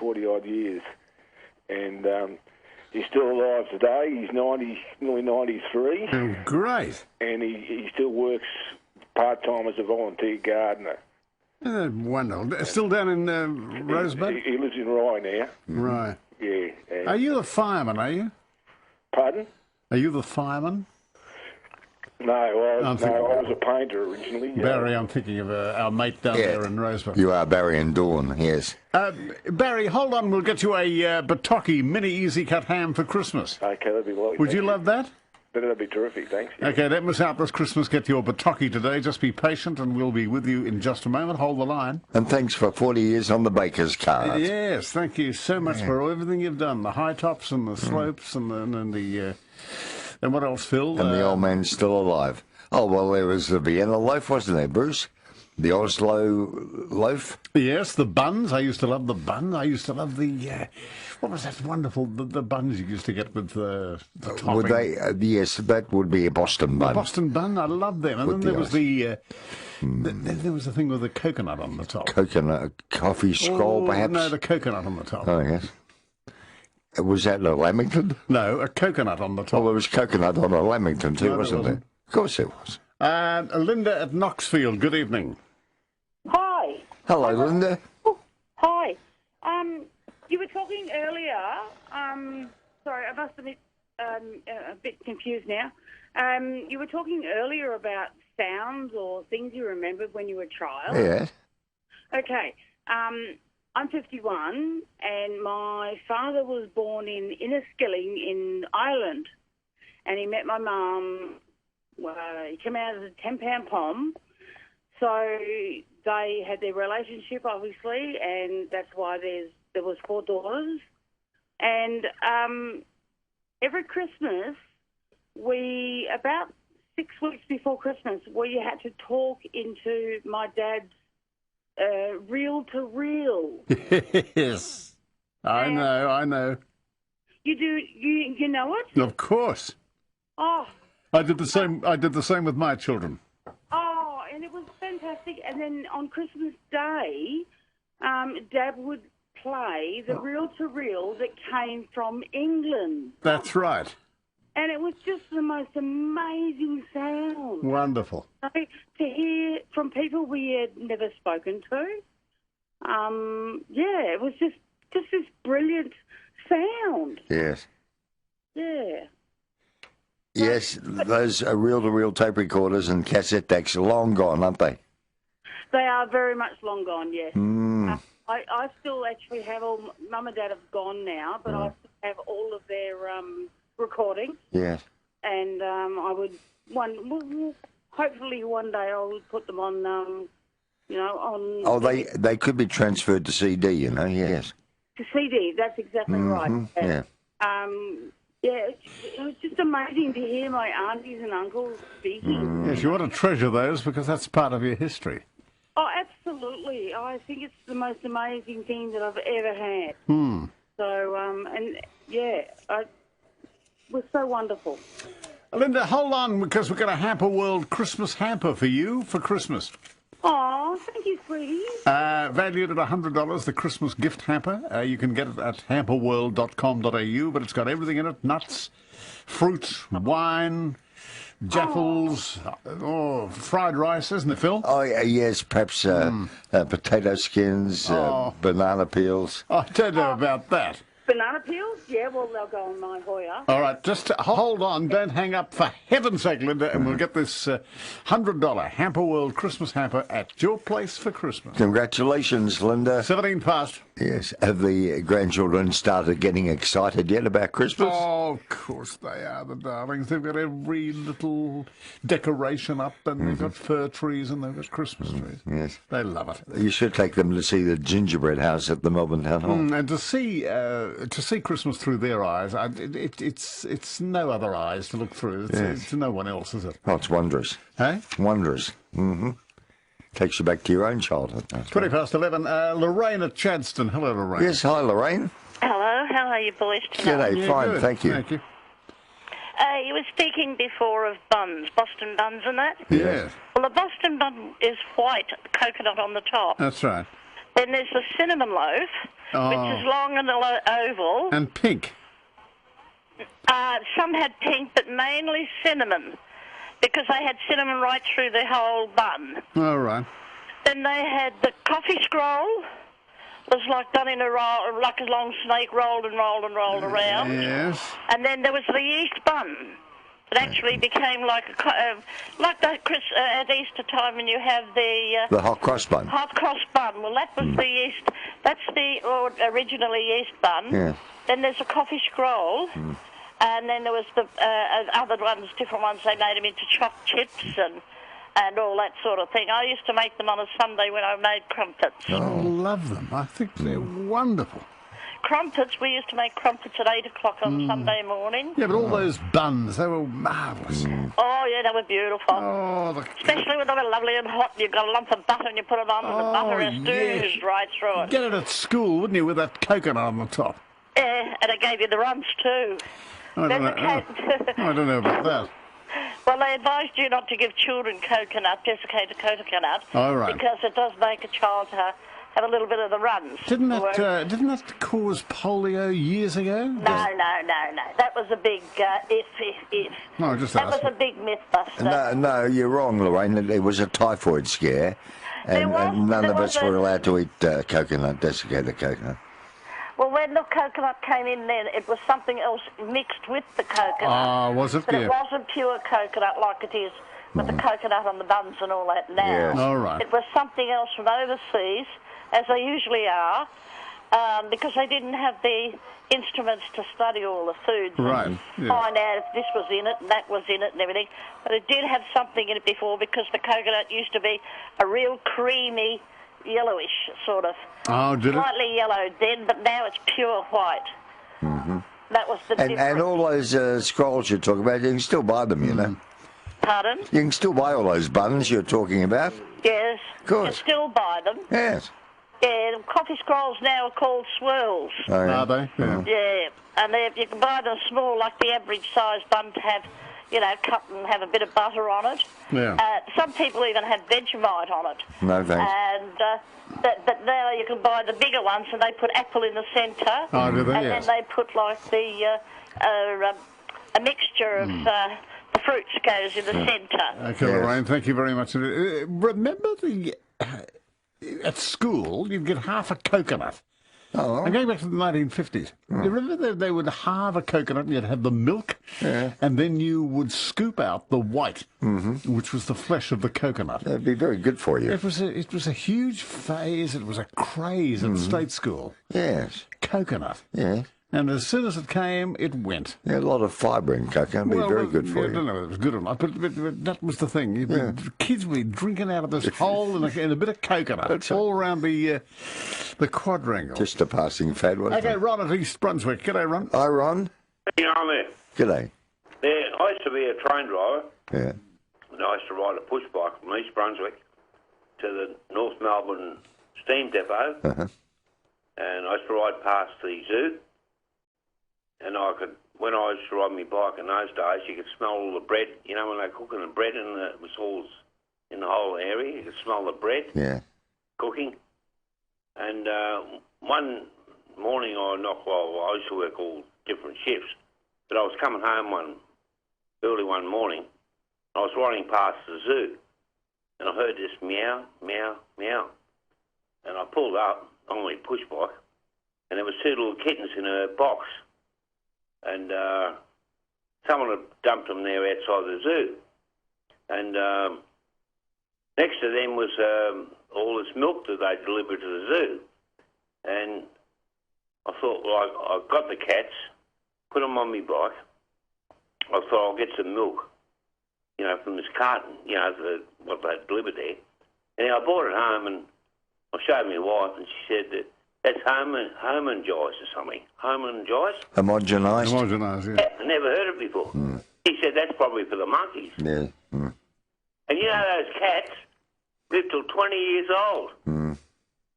40-odd years. And he's still alive today. He's nearly 93. Oh, great. And he still works part-time as a volunteer gardener. Wonderful. Still down in Rosebud? He lives in Rye now. Right. Yeah. Are you the fireman, are you? Pardon? Are you the fireman? No, I was a painter originally. Barry, I'm thinking of our mate down there in Rosebud. You are Barry and Dawn, yes. Barry, hold on. We'll get you a Bataki mini easy cut ham for Christmas. Okay, that'd be lovely. Would you love that? That'd be terrific, thanks. Okay, don't miss out this Christmas. Get your Bataki today. Just be patient and we'll be with you in just a moment. Hold the line. And thanks for 40 years on the baker's cart. Yes, thank you so much for everything you've done. The high tops and the slopes and the... and what else, Phil? And the old man's still alive. Oh, well, there was the Vienna loaf, wasn't there, Bruce? The Oslo loaf? Yes, the buns. I used to love the buns. I used to love the... what was that wonderful... The buns you used to get with the topping. Would they? Yes, that would be a Boston bun. The Boston bun, I loved them. And then there was there was the thing with the coconut on the top. Coconut, coffee scroll, perhaps? No, the coconut on the top. Oh, yes. Was that a Lamington? No, a coconut on the top. Oh, there was coconut on a Lamington too, wasn't there? Of course it was. Linda at Knoxfield, good evening. Hi. Hello, Linda. Hi. You were talking earlier. Sorry, I must admit, a bit confused now. You were talking earlier about sounds or things you remembered when you were a child. Yes. Okay. I'm 51, and my father was born in Inniskilling in Ireland, and he met my mum. Well, he came out as a 10-pound pom, so they had their relationship, obviously, and that's why there was 4 daughters. And every Christmas, about 6 weeks before Christmas, we had to talk into my dad's reel-to-reel. Yes, I know. You do? You know it? Of course. Oh. I did the same with my children. Oh, and it was fantastic. And then on Christmas Day, Dad would play the reel-to-reel that came from England. That's right. And it was just the most amazing sound. Wonderful. To hear from people we had never spoken to. It was just this brilliant sound. Yes. Yeah. Yes, those reel-to-reel tape recorders and cassette decks are long gone, aren't they? They are very much long gone, yes. Mm. I still actually have all... Mum and Dad have gone now, but I still have all of their recordings. Yes. And I would... hopefully one day I'll put them on, on... Oh, they could be transferred to CD, yes. To CD, that's exactly right. Yeah. It was just amazing to hear my aunties and uncles speaking. Yes, you want to treasure those because that's part of your history. Oh, absolutely. I think it's the most amazing thing that I've ever had. So, it was so wonderful. Linda, hold on, because we've got a Hamper World Christmas hamper for you for Christmas. Oh, thank you, sweetie. Valued at $100, the Christmas gift hamper. You can get it at hamperworld.com.au, but it's got everything in it: nuts, fruit, wine, jaffles, fried rice, isn't it, Phil? Oh, yes, perhaps potato skins, banana peels. I don't know about that. Banana peels? Yeah, well, they'll go on my Hoya. All right, just hold on. Don't hang up, for heaven's sake, Linda, and we'll get this $100 Hamper World Christmas hamper at your place for Christmas. Congratulations, Linda. 17 past. Yes. Have the grandchildren started getting excited yet about Christmas? Oh, of course they are, the darlings. They've got every little decoration up, and they've got fir trees, and they've got Christmas trees. Yes. They love it. You should take them to see the gingerbread house at the Melbourne Town Hall. And to see Christmas through their eyes, it's no other eyes to look through. It's no one else, is it? Oh, it's wondrous. Hey? Wondrous. Takes you back to your own childhood. 20 past 11. Lorraine at Chadstone. Hello, Lorraine. Yes, hi, Lorraine. Hello, how are you boys tonight? G'day, fine, thank you. Thank you. You were speaking before of buns, Boston buns and that? Yes. Well, the Boston bun is white, coconut on the top. That's right. Then there's the cinnamon loaf, which is long and oval. And pink. Some had pink, but mainly cinnamon, because they had cinnamon right through the whole bun. All right. Then they had the coffee scroll. Was like done in a roll, like a long snake, rolled and rolled and rolled around. Yes. And then there was the yeast bun. It actually became like like that at Easter time when you have the hot cross bun. Hot cross bun. Well, that was the yeast. That's the originally yeast bun. Yeah. Then there's a coffee scroll. And then there was the other ones, different ones. They made them into chopped chips and all that sort of thing. I used to make them on a Sunday when I made crumpets. Oh, I love them. I think they're wonderful. Crumpets, we used to make crumpets at 8 o'clock on Sunday morning. Yeah, but all those buns, they were marvellous. Oh, yeah, they were beautiful. Oh, especially when they were lovely and hot. You've got a lump of butter and you put it on and the butter is oozed right through it. Get it at school, wouldn't you, with that coconut on the top? Yeah, and it gave you the runs too. I don't know about that. Well, they advised you not to give children desiccated coconut. Oh, right. Because it does make a child have a little bit of the runs. Didn't that cause polio years ago? No. That was a big if. No, just that was a big myth buster. No, you're wrong, Lorraine. It was a typhoid scare, and none of us were allowed to eat desiccated coconut. Well, when the coconut came in then, it was something else mixed with the coconut. Ah, was it? But it wasn't pure coconut like it is with the coconut on the buns and all that now. Yes. All right. It was something else from overseas, as they usually are, because they didn't have the instruments to study all the foods and find out if this was in it and that was in it and everything. But it did have something in it before, because the coconut used to be a real creamy, yellowish sort of. Oh, did it? Slightly yellow then, but now it's pure white. That was the difference. And all those scrolls you're talking about, you can still buy them, you know. Pardon? You can still buy all those buns you're talking about. Yes. Of course. You can still buy them. Yes. Yeah, the coffee scrolls now are called swirls. Oh, yeah. Are they? Yeah. Yeah, and you can buy them small, like the average size bun, to have, cut and have a bit of butter on it. Yeah. Some people even have Vegemite on it. No thanks. And but now you can buy the bigger ones, and they put apple in the centre. Oh, do they? And Yes. then they put like the a mixture of the fruits goes in the centre. Okay, Lorraine, thank you very much. Remember at school, you'd get half a coconut. Oh. I'm going back to the 1950s. You remember they would halve a coconut and you'd have the milk, and then you would scoop out the white, which was the flesh of the coconut. That'd be very good for you. It was a huge phase. It was a craze at state school. Yes. Coconut. Yeah. And as soon as it came, it went. Yeah, a lot of fibre in coconut. It'd be very good for I you. don't know if it was good or not, but that was the thing. The kids would be drinking out of this hole in a bit of coconut all around the quadrangle. Just a passing fad, wasn't Okay, it? Ron at East Brunswick. G'day, Ron. Hi, Ron. You know, I'm there. G'day. Yeah, I used to be a train driver, Yeah. and I used to ride a push bike from East Brunswick to the North Melbourne steam depot, and I used to ride past the zoo, and when I used to ride my bike in those days, you could smell all the bread, you know, when they're cooking the bread, and it was all in the whole area, you could smell the bread cooking. And one morning I used to work all different shifts, but I was coming home early one morning. I was riding past the zoo, and I heard this meow, meow, meow. And I pulled up on my push bike, and there was two little kittens in a box. And someone had dumped them there outside the zoo. And next to them was all this milk that they delivered to the zoo. And I thought, well, I got the cats, put them on my bike. I thought I'll get some milk, you know, from this carton, you know, what they delivered there. And I brought it home and I showed my wife, and she said that that's homogenized or something. Homogenized? Homogenised? Homogenised, yeah. I never heard it before. He said that's probably for the monkeys. Yeah. And you know those cats live till 20 years old.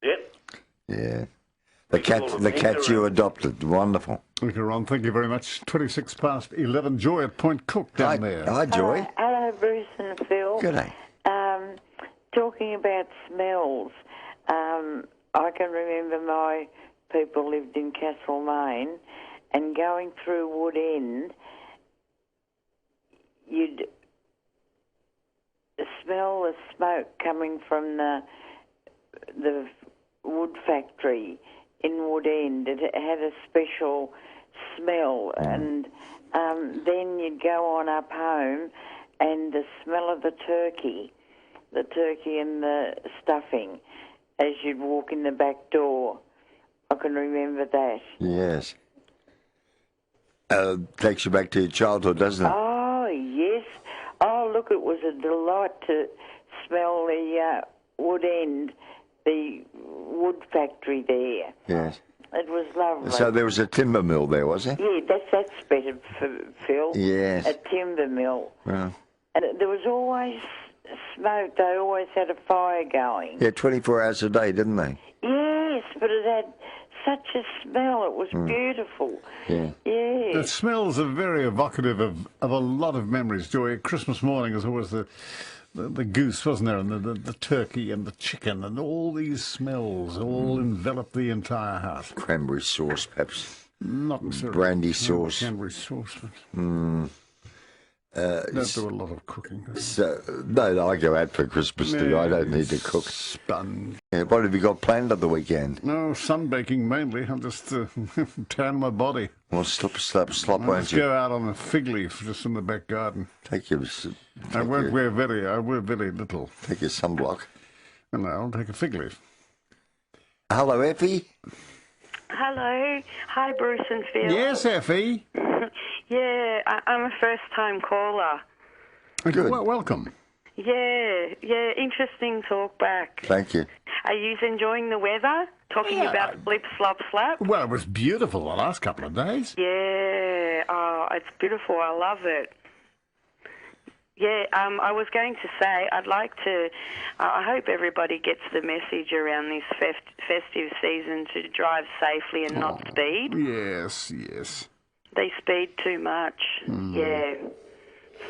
Yep. Yeah. The cats you adopted. Wonderful. Okay, Ron, thank you very much. 26 past 11. Joy at Point Cook down there. Hi, Joy. Hello, Bruce and Phil. G'day. Talking about smells, I can remember my people lived in Castlemaine, and going through Wood End, you'd smell the smoke coming from the wood factory in Wood End. It had a special smell, and then you'd go on up home, and the smell of the turkey and the stuffing as you'd walk in the back door. I can remember that. Yes. Takes you back to your childhood, doesn't it? Oh, yes. Oh, look, it was a delight to smell the Wood End, the wood factory there. Yes. It was lovely. So there was a timber mill there, was there? Yeah, that's better, Phil. Yes. A timber mill. Well, And there was always smoke. They always had a fire going. yeah, 24 hours a day, didn't they? Yes, but it had such a smell. It was beautiful. Yeah. Yeah. The smells are very evocative of a lot of memories, Joy. Christmas morning was always the goose, wasn't there, and the turkey and the chicken, and all these smells all enveloped the entire house. Cranberry sauce, perhaps. Not necessarily. Brandy sauce. Cranberry sauce. Don't do a lot of cooking. No, I go out for Christmas too. I don't need to cook. Sponge. Yeah, what have you got planned at the weekend? No, sunbaking mainly. I'm just tan my body. Well, slop, I'll won't just you? go out on a fig leaf just in the back garden. I wear very little. Take your sunblock. And I'll take a fig leaf. Hello, Effie. Hello. Hi, Bruce and Phil. Yes, Effie. Yeah, I'm a first-time caller. Good. Well, welcome. Yeah, interesting talk back. Thank you. Are you enjoying the weather? Talking about flip, slop, slap? Well, it was beautiful the last couple of days. Yeah, it's beautiful. I love it. Yeah, I was going to say, I'd like to, I hope everybody gets the message around this festive season to drive safely and not speed. Yes. They speed too much, yeah.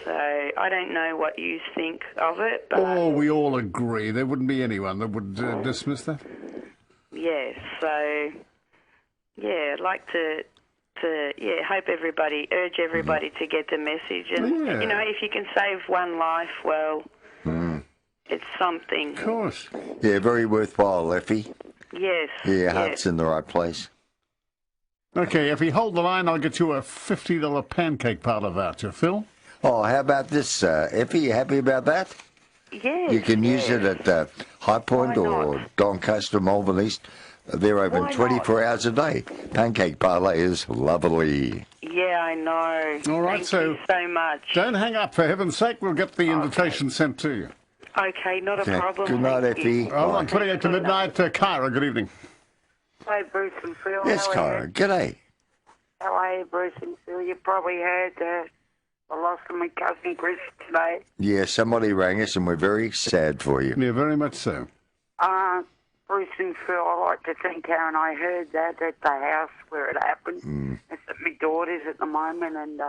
So I don't know what you think of it, but... We all agree. There wouldn't be anyone that would dismiss that. Yeah, so, yeah, I'd like to to, hope everybody, urge everybody to get the message. And, you know, if you can save one life, well, it's something. Of course. Yeah, very worthwhile, Effie. Yes. Yeah, heart's in the right place. Okay, if you hold the line, I'll get you a $50 pancake parlour voucher, Phil. Oh, how about this, Effie? You happy about that? Yes. You can use it at High Point or Doncaster, Malvern East. They're open 24 hours a day. Pancake parlour is lovely. Yeah, I know. All right, Thank so you so much. Don't hang up, for heaven's sake. We'll get the invitation sent to you. Okay, not a problem. Good night, Effie. Oh, on 28 to midnight, Kyra, good evening. Hi, Bruce and Phil. Yes, How are Kyra. G'day. How are you, Bruce and Phil? You probably heard the loss of my cousin Chris today. Yeah, somebody rang us and we're very sad for you. Yeah, very much so. Bruce and Phil, I like to think how and I heard that at the house where it happened. It's at my daughter's at the moment, and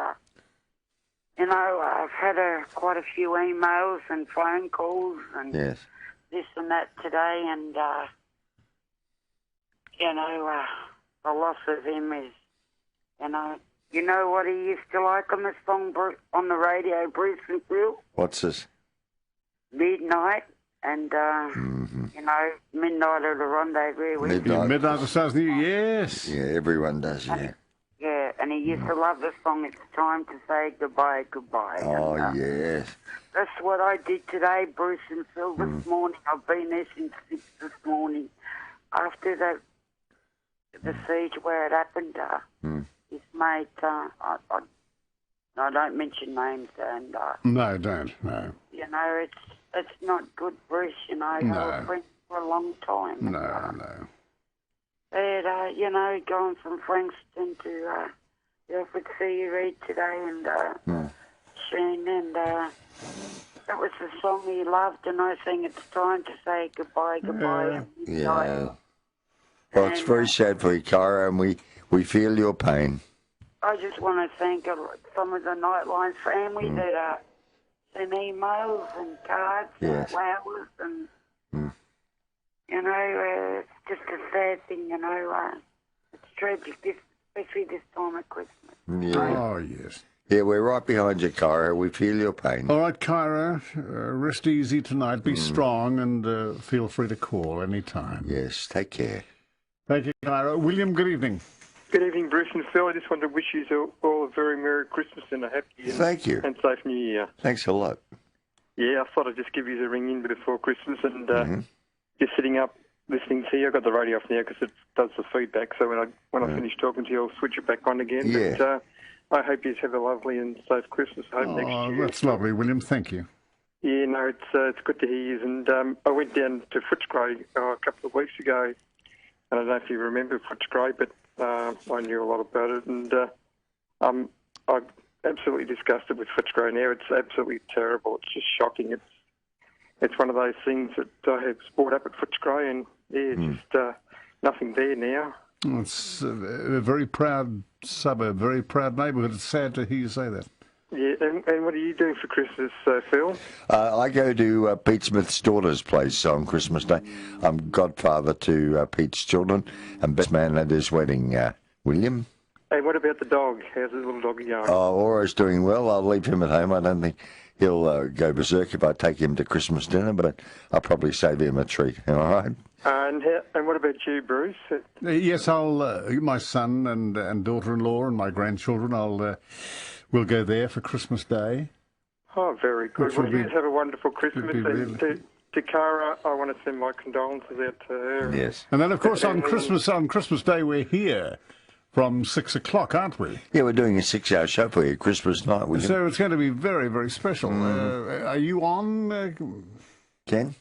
you know, I've had quite a few emails and phone calls and Yes. this and that today, and you know, the loss of him is, you know what he used to like on the song on the radio, Bruce and Phil? What's this? Midnight, and you know, Midnight of the Rendezvous. Midnight of the Stars New, yes. Yeah, everyone does, yeah. Yeah, and he used to love the song, It's Time to Say Goodbye, Goodbye. Oh, and, yes. that's what I did today, Bruce and Phil, this morning. I've been there since 6 this morning. After the siege where it happened, his mate, I don't mention names, and No, don't, no. you know, it's not good, Bruce, you know. They were friends for a long time. No. But, you know, going from Frankston to Ilford Reed today, and Sheen, and that was the song he loved, and I sang It's Time to Say Goodbye, Goodbye. Yeah. Well, it's very sad for you, Kyra, and we feel your pain. I just want to thank some of the Nightline family that sent emails and cards and flowers, and you know, it's just a sad thing, you know. It's tragic, especially this time of Christmas. Yeah. Oh, yes. Yeah, we're right behind you, Kyra. We feel your pain. All right, Kyra, rest easy tonight. Be strong, and feel free to call any time. Yes, take care. Thank you, Kyra. William, good evening. Good evening, Bruce and Phil. I just want to wish you all a very Merry Christmas and a happy Thank you. and safe New Year. Thanks a lot. Yeah, I thought I'd just give you a ring in before Christmas, and just sitting up listening to you. I've got the radio off now because it does the feedback, so when I finish talking to you, I'll switch it back on again. Yeah. But I hope you have a lovely and safe Christmas. I hope next year. That's lovely, William. Thank you. Yeah, no, it's good to hear you. And I went down to Footscray a couple of weeks ago. I don't know if you remember Footscray, but I knew a lot about it, and I'm absolutely disgusted with Footscray now. It's absolutely terrible. It's just shocking. It's one of those things that I have brought up at Footscray, and just nothing there now. It's a very proud suburb, very proud neighbourhood. It's sad to hear you say that. Yeah, and what are you doing for Christmas, Phil? I go to Pete Smith's daughter's place on Christmas Day. I'm godfather to Pete's children and best man at his wedding, William. Hey, what about the dog? How's the little dog going? Aura's doing well. I'll leave him at home. I don't think he'll go berserk if I take him to Christmas dinner, but I'll probably save him a treat. All right? And what about you, Bruce? Yes, I'll. My son and daughter-in-law and my grandchildren. We'll go there for Christmas Day. Oh, very good. Well, you have a wonderful Christmas. Really... To Cara, I want to send my condolences out to her. Yes. And then, of course, on Christmas Day, we're here from 6 o'clock, aren't we? Yeah, we're doing a 6-hour show for you, Christmas night. So it's going to be very, very special. Are you on? Ken?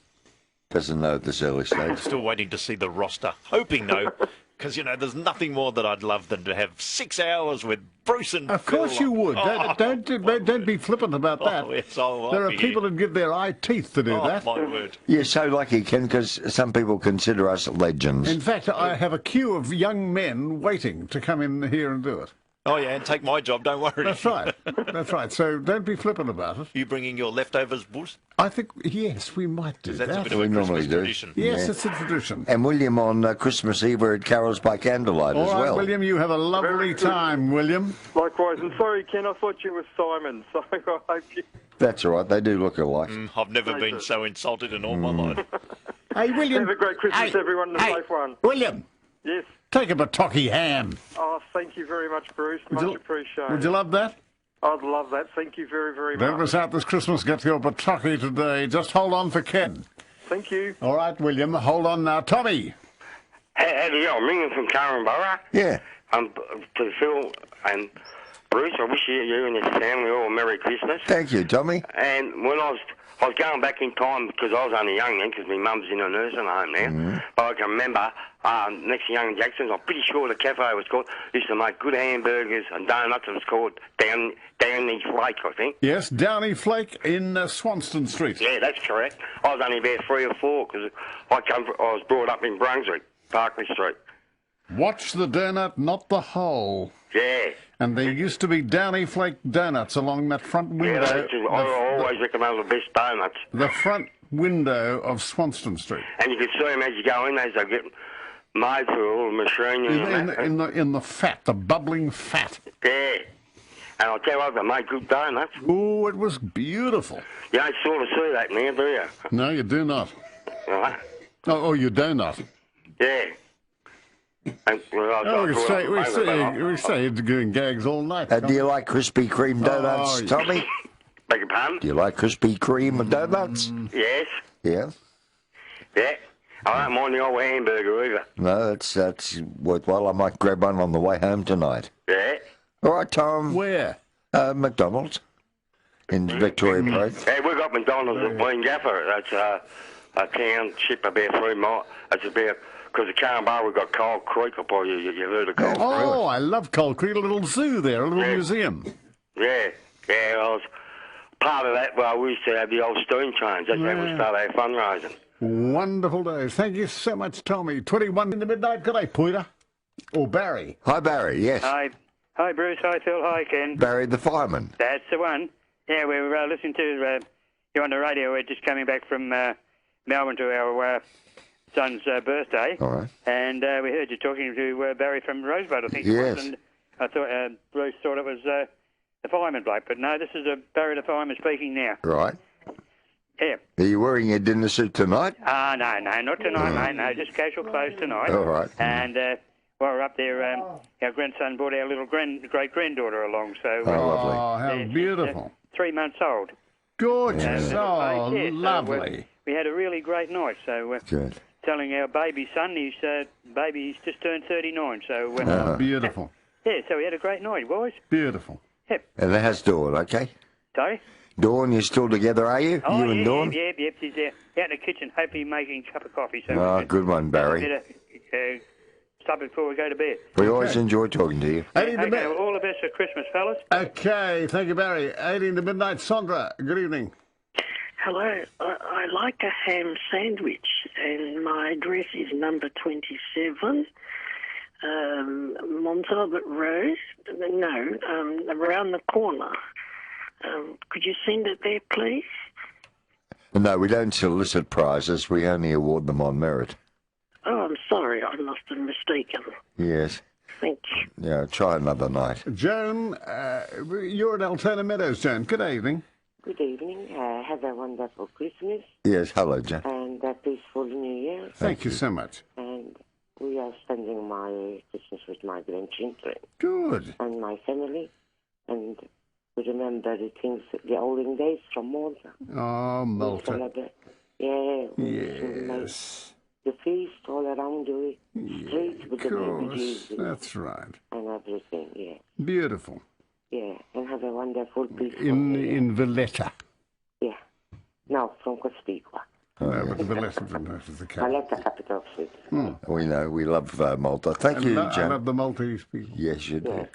Doesn't know at this early stage. Still waiting to see the roster. Hoping, though, because, you know, there's nothing more that I'd love than to have 6 hours with Bruce and Of course Phil. you would. Don't be flippant about that. Oh, yes, I'll there are be people that give their eye teeth to do that. My word. You're so lucky, Ken, because some people consider us legends. In fact, I have a queue of young men waiting to come in here and do it. Oh, yeah, and take my job, don't worry. That's right. That's right. So don't be flippant about it. You bringing your leftovers, Bruce? I think, yes, we might do That's that. a bit of a Christmas tradition. Yes, it's a tradition. And William, on Christmas Eve, we're at Carols by Candlelight All as right, well. William, you have a lovely time, William. Likewise. And sorry, Ken, I thought you were Simon, so I hope you... That's all right. They do look alike. I've never been so insulted in all my life. Hey, William. Have a great Christmas, everyone, and a safe one. William. Yes. Take a bataki ham. Oh, thank you very much, Bruce. Much appreciated. Would you love that? I'd love that. Thank you very, very much. Don't miss out this Christmas. Get your bataki today. Just hold on for Ken. Thank you. All right, William. Hold on now. Tommy. How do you go? I'm ringing from Carinborough. Yeah. To Phil and Bruce, I wish you and your family all a Merry Christmas. Thank you, Tommy. And when I was going back in time because I was only young then because my mum's in a nursing home now. But I can remember next to Young Jackson's, I'm pretty sure the cafe was called, used to make good hamburgers and donuts. It was called Downey Flake, I think. Yes, Downey Flake in Swanston Street. Yeah, that's correct. I was only about 3 or 4 because I was brought up in Brunswick, Parkley Street. Watch the donut, not the hole. Yeah. And there used to be Downey Flake donuts along that front window. Yeah, I always recommend the best donuts. The front window of Swanston Street. And you can see them as you go in, as they get made through all the machinery. In the fat, the bubbling fat. Yeah. And I'll tell you what, they make good donuts. Oh, it was beautiful. You don't sort of see that now, do you? No, you do not. Right? Oh, you do not. Yeah. And, well, we say you're doing gags all night. Do you like Krispy Kreme donuts, Tommy? Beg your pardon? Do you like Krispy Kreme donuts? Yes. Yeah. Yeah. I don't mind the old hamburger either. No, that's worthwhile. I might grab one on the way home tonight. Yeah. All right, Tom. Where? McDonald's in Victoria Park. Hey, we've got McDonald's at Wayne Gaffer. That's a township about 3 miles. That's about... Because at Carinborough we've got Coal Creek. I probably you heard of Coal Creek. Oh, I love Coal Creek. A little zoo there, a little museum. Yeah. Yeah, I was part of that. Well, we used to have the old steam trains. That's how we started our fundraising. Wonderful days. Thank you so much, Tommy. 21 in the midnight. Good day, Peter. Or Barry. Hi, Barry. Yes. Hi, Bruce. Hi, Phil. Hi, Ken. Barry the fireman. That's the one. Yeah, we were listening to you on the radio. We're just coming back from Melbourne to our son's birthday. All right. And we heard you talking to Barry from Rosebud, I think it Yes. was. And I thought Bruce thought it was the fireman bloke. But no, this is Barry the fireman speaking now. Right. Yeah. Are you wearing your dinner suit tonight? No, not tonight, mate. No, just casual clothes tonight. All right. And while we're up there, our grandson brought our little great-granddaughter along. So, lovely. Oh, how beautiful. 3 months old. Gorgeous. Oh, yeah, so, lovely. we had a really great night. So, Good. telling our baby son, he's just turned 39. So, beautiful. Yeah, so we had a great night, boys. Beautiful. Yep. And how's Dawn, okay? Sorry? Dawn, you're still together, are you? Oh, you and Dawn? Yep. She's out in the kitchen, hopefully making a cup of coffee. So Oh, good one, Barry. Stop before we go to bed. We always enjoy talking to you. Okay, well, all the best for Christmas, fellas. Okay, thank you, Barry. 18 to midnight. Sandra, good evening. Hello. I like a ham sandwich, and my address is number 27, Montalbot Road. No, around the corner. Could you send it there, please? No, we don't solicit prizes. We only award them on merit. Oh, I'm sorry. I must have mistaken. Yes. Thank you. Yeah, try another night. Joan, you're at Altona Meadows, Joan. Good evening. Good evening. Have a wonderful Christmas. Yes, hello, Joan. And a peaceful New Year. Thank you so much. And we are spending my Christmas with my grandchildren. Good. And my family. And we remember the things, the olden days from Malta. Oh, Malta. Yeah. Yes. The feast all around the streets with the baby Jesus. That's right. And everything, yeah. Beautiful. Yeah, and have a wonderful peaceful In Valletta. Yeah. No, from Cospicua. No, but Valletta is the capital. Valletta, capital of Switzerland. We know. We love Malta. Thank you, I Joan. love the Maltese people. Yes, you do.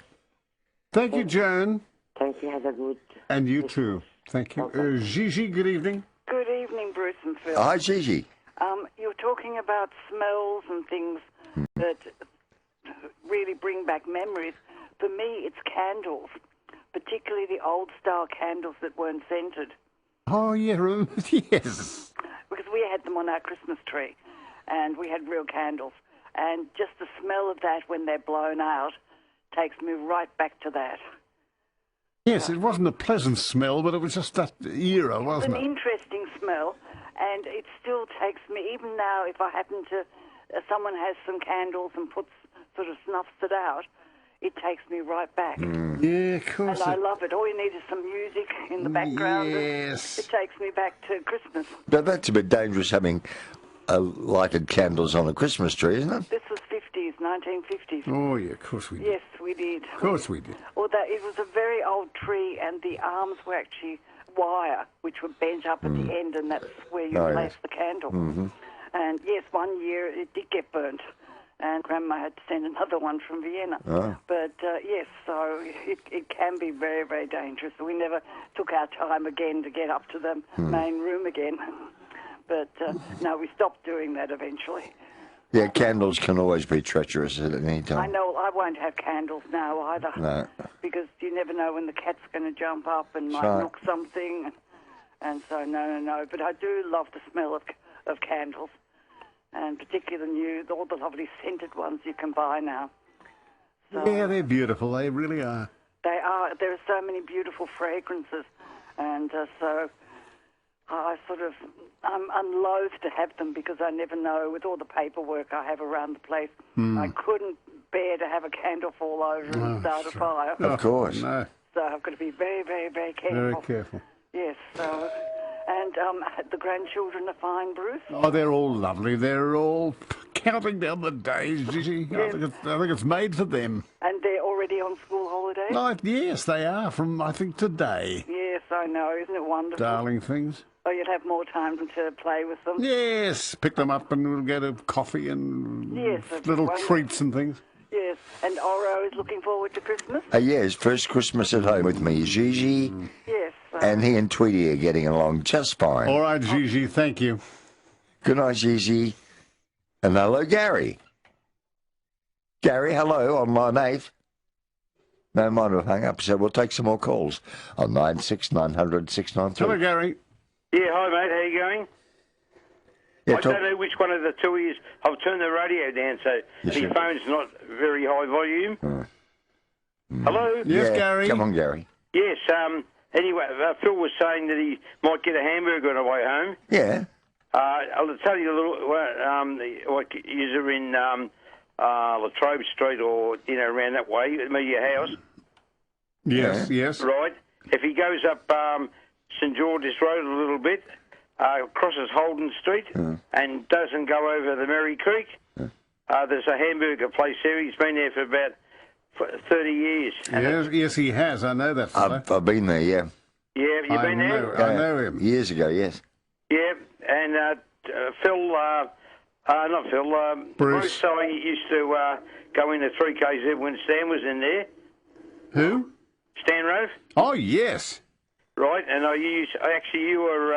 Thank you, Joan. Thank you. Have a good... And you too. Thank you. Gigi, good evening. Good evening, Bruce and Phil. Hi, Gigi. You're talking about smells and things that really bring back memories. For me, it's candles, particularly the old-style candles that weren't scented. Oh, yeah, yes. Because we had them on our Christmas tree, and we had real candles. And just the smell of that when they're blown out takes me right back to that. Yes, it wasn't a pleasant smell, but it was just that era, wasn't It's it? an interesting smell, and it still takes me, even now, if I happen to, someone has some candles and sort of snuffs it out, it takes me right back. Yeah, of course. And I love it. All you need is some music in the background. Yes. And it takes me back to Christmas. But that's a bit dangerous having lighted candles on a Christmas tree, isn't it? This was 50s, 1950s. Oh, yeah, of course we did. Yes, we did. Of course we did. Although it was a very old tree, and the arms were actually wire, which were bent up at the end, and that's where you place the candle. Mm-hmm. And yes, one year it did get burnt, and Grandma had to send another one from Vienna. Oh. But yes, so it can be very, very dangerous. We never took our time again to get up to the main room again. But no, we stopped doing that eventually. Yeah, candles can always be treacherous at any time. I know I won't have candles now either. No. Because you never know when the cat's going to jump up and might right. knock something. And so, no. But I do love the smell of candles. And particularly all the lovely scented ones you can buy now. So Yeah, they're beautiful. They really are. they are. There are so many beautiful fragrances. And so I'm loath to have them because I never know, with all the paperwork I have around the place, I couldn't bear to have a candle fall over and start a fire. Of course. No, So I've got to be very, very, very careful. very careful. Yes, so, and the grandchildren are fine, Bruce. Oh, they're all lovely. They're all counting down the days, Gigi. Yes. I think it's made for them. And they're already on school holidays? Oh, yes, they are from, I think, today. Yes, I know. Isn't it wonderful? Darling things. Oh, you'll have more time to play with them. Yes, pick them up and we'll get a coffee and Yes, that's little wonderful. treats and things. Yes, and Oro is looking forward to Christmas? Yeah, his first Christmas at home with me, Gigi. Yes. And he and Tweety are getting along just fine. All right, Gigi, thank you. Good night, Gigi. And hello, Gary. Gary, hello, on line 8. No, mine will hang up, so we'll take some more calls on 96900 693. Hello, Gary. Yeah, hi, mate. How you going? Yeah, I don't know which one of the two is. I've turned the radio down so Yes, the sir. phone's not very high volume. Hello? Yes, Yeah, Gary. Come on, Gary. Yes, anyway, Phil was saying that he might get a hamburger on the way home. Yeah. I'll tell you a little, what you're in Latrobe Street or, around that way, your house. Yes, yes. Right. If he goes up St George's Road a little bit, crosses Holden Street and doesn't go over the Merry Creek, there's a hamburger place there. He's been there for about 30 years. Yes, he has. I know that fella. I've been there, yeah. Yeah, you've been there? I know him. Years ago, yes. Yeah, and Phil, not Phil, Bruce. I used to go in the 3Ks when Stan was in there. Who? Stan Rove. Oh, yes. Right, and you were,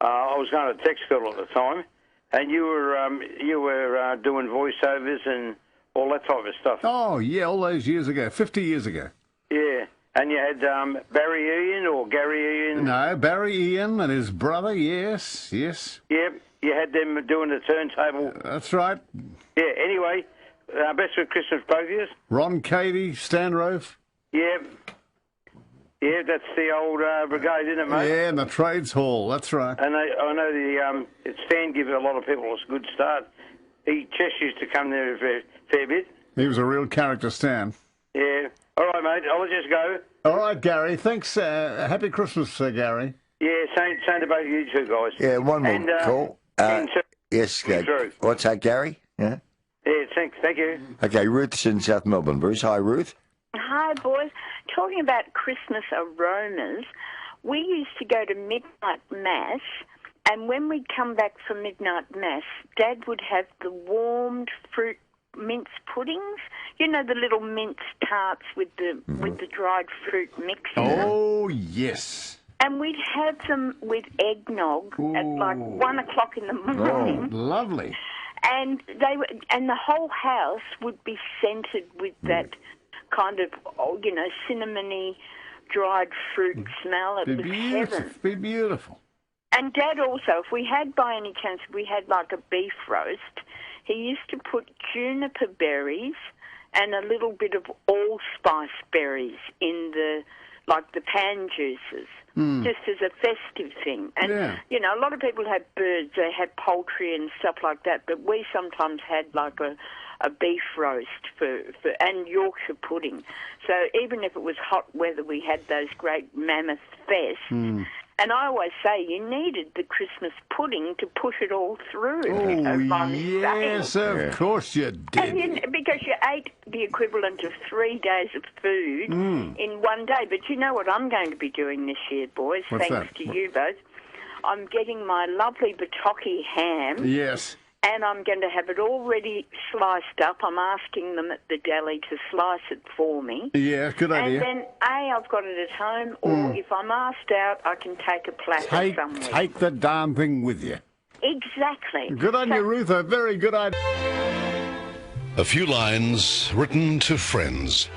I was going to Texville at the time, and you were doing voiceovers and all that type of stuff. Oh, yeah, all those years ago, 50 years ago. Yeah, and you had Barry Ian or Gary Ian. No, Barry Ian and his brother, yes. Yep, you had them doing the turntable. That's right. Yeah, anyway, best for Christmas, both of you. Ron Cady, Stan Rove. Yeah. Yeah, that's the old brigade, isn't it, mate? Yeah, and the Trades Hall, that's right. And I know Stan gave a lot of people a good start. Chess used to come there a fair bit. He was a real character, Stan. Yeah. All right, mate. I'll just go. All right, Gary. Thanks. Happy Christmas, Gary. Yeah, same to both of you two guys. Yeah, one more call. Yes, what's that, Gary? Yeah. Yeah, thank you. Okay, Ruth's in South Melbourne. Bruce, hi, Ruth. Hi, boys. Talking about Christmas aromas, we used to go to midnight mass, and when we'd come back from midnight mass, Dad would have the warmed fruit mince puddings. You know, the little mince tarts with the dried fruit mix in them? Oh, yes. And we'd have them with eggnog at like 1 o'clock in the morning. Oh, lovely. And the whole house would be scented with that kind of, cinnamony, dried fruit smell. It was heaven. Be beautiful. And Dad also, if we had, by any chance, we had like a beef roast, he used to put juniper berries and a little bit of allspice berries in the pan juices, just as a festive thing. And, a lot of people had birds, they had poultry and stuff like that, but we sometimes had like a beef roast and Yorkshire pudding. So even if it was hot weather, we had those great mammoth fests. And I always say you needed the Christmas pudding to push it all through. Yes, of course you did. And because you ate the equivalent of 3 days of food in one day. But you know what I'm going to be doing this year, boys, thanks to you both? I'm getting my lovely Bataki ham. Yes. And I'm going to have it already sliced up. I'm asking them at the deli to slice it for me. Yeah, good idea. And then, I've got it at home, or if I'm asked out, I can take a platter somewhere. Take the darn thing with you. Exactly. Good on you, Ruth. A very good idea. A few lines written to friends.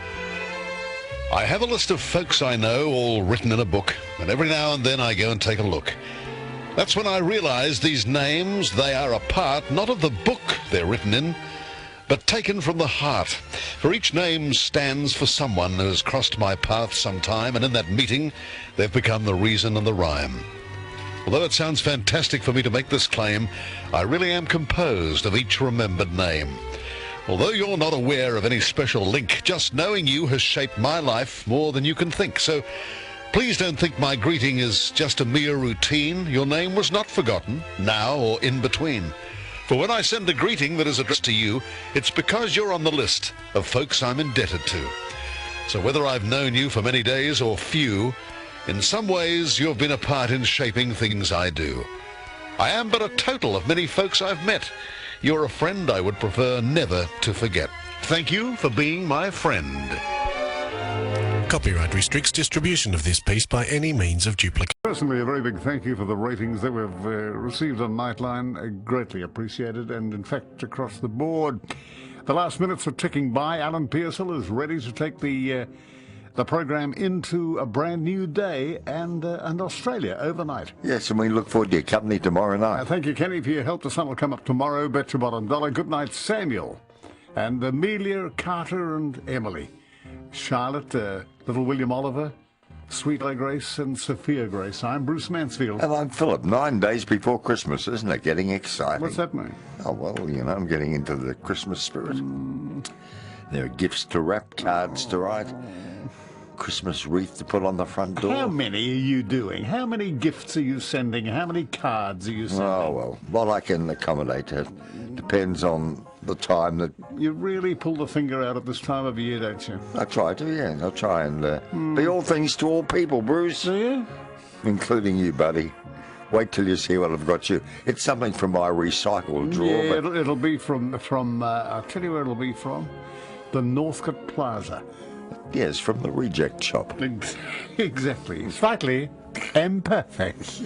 I have a list of folks I know, all written in a book, and every now and then I go and take a look. That's when I realize these names, they are a part, not of the book they're written in, but taken from the heart. For each name stands for someone who has crossed my path sometime, and in that meeting, they've become the reason and the rhyme. Although it sounds fantastic for me to make this claim, I really am composed of each remembered name. Although you're not aware of any special link, just knowing you has shaped my life more than you can think. So please don't think my greeting is just a mere routine. Your name was not forgotten, now or in between. For when I send a greeting that is addressed to you, it's because you're on the list of folks I'm indebted to. So whether I've known you for many days or few, in some ways you've been a part in shaping things I do. I am but a total of many folks I've met. You're a friend I would prefer never to forget. Thank you for being my friend. Copyright restricts distribution of this piece by any means of duplicate. Personally, a very big thank you for the ratings that we've received on Nightline. Greatly appreciated, and in fact, across the board. The last minutes are ticking by. Alan Pearsall is ready to take the program into a brand new day and Australia overnight. Yes, and we look forward to your company tomorrow night. Thank you, Kenny, for your help. The sun will come up tomorrow. Bet your bottom dollar. Good night, Samuel, and Amelia, Carter, and Emily. Charlotte, little William Oliver, Sweet Grace, and Sophia Grace. I'm Bruce Mansfield. And I'm Philip. 9 days before Christmas, isn't it? Getting exciting. What's that mean? Oh, well, I'm getting into the Christmas spirit. There are gifts to wrap, cards to write, Christmas wreath to put on the front door. How many are you doing? How many gifts are you sending? How many cards are you sending? Oh, well, what I can accommodate. Depends on the time that... You really pull the finger out at this time of year, don't you? I try to, yeah. I try and be all things to all people, Bruce. Do you? Including you, buddy. Wait till you see what I've got you. It's something from my recycled drawer. Yeah, but... it'll be from I'll tell you where it'll be from. The Northcote Plaza. Yes, from the reject shop. Exactly. Slightly imperfect.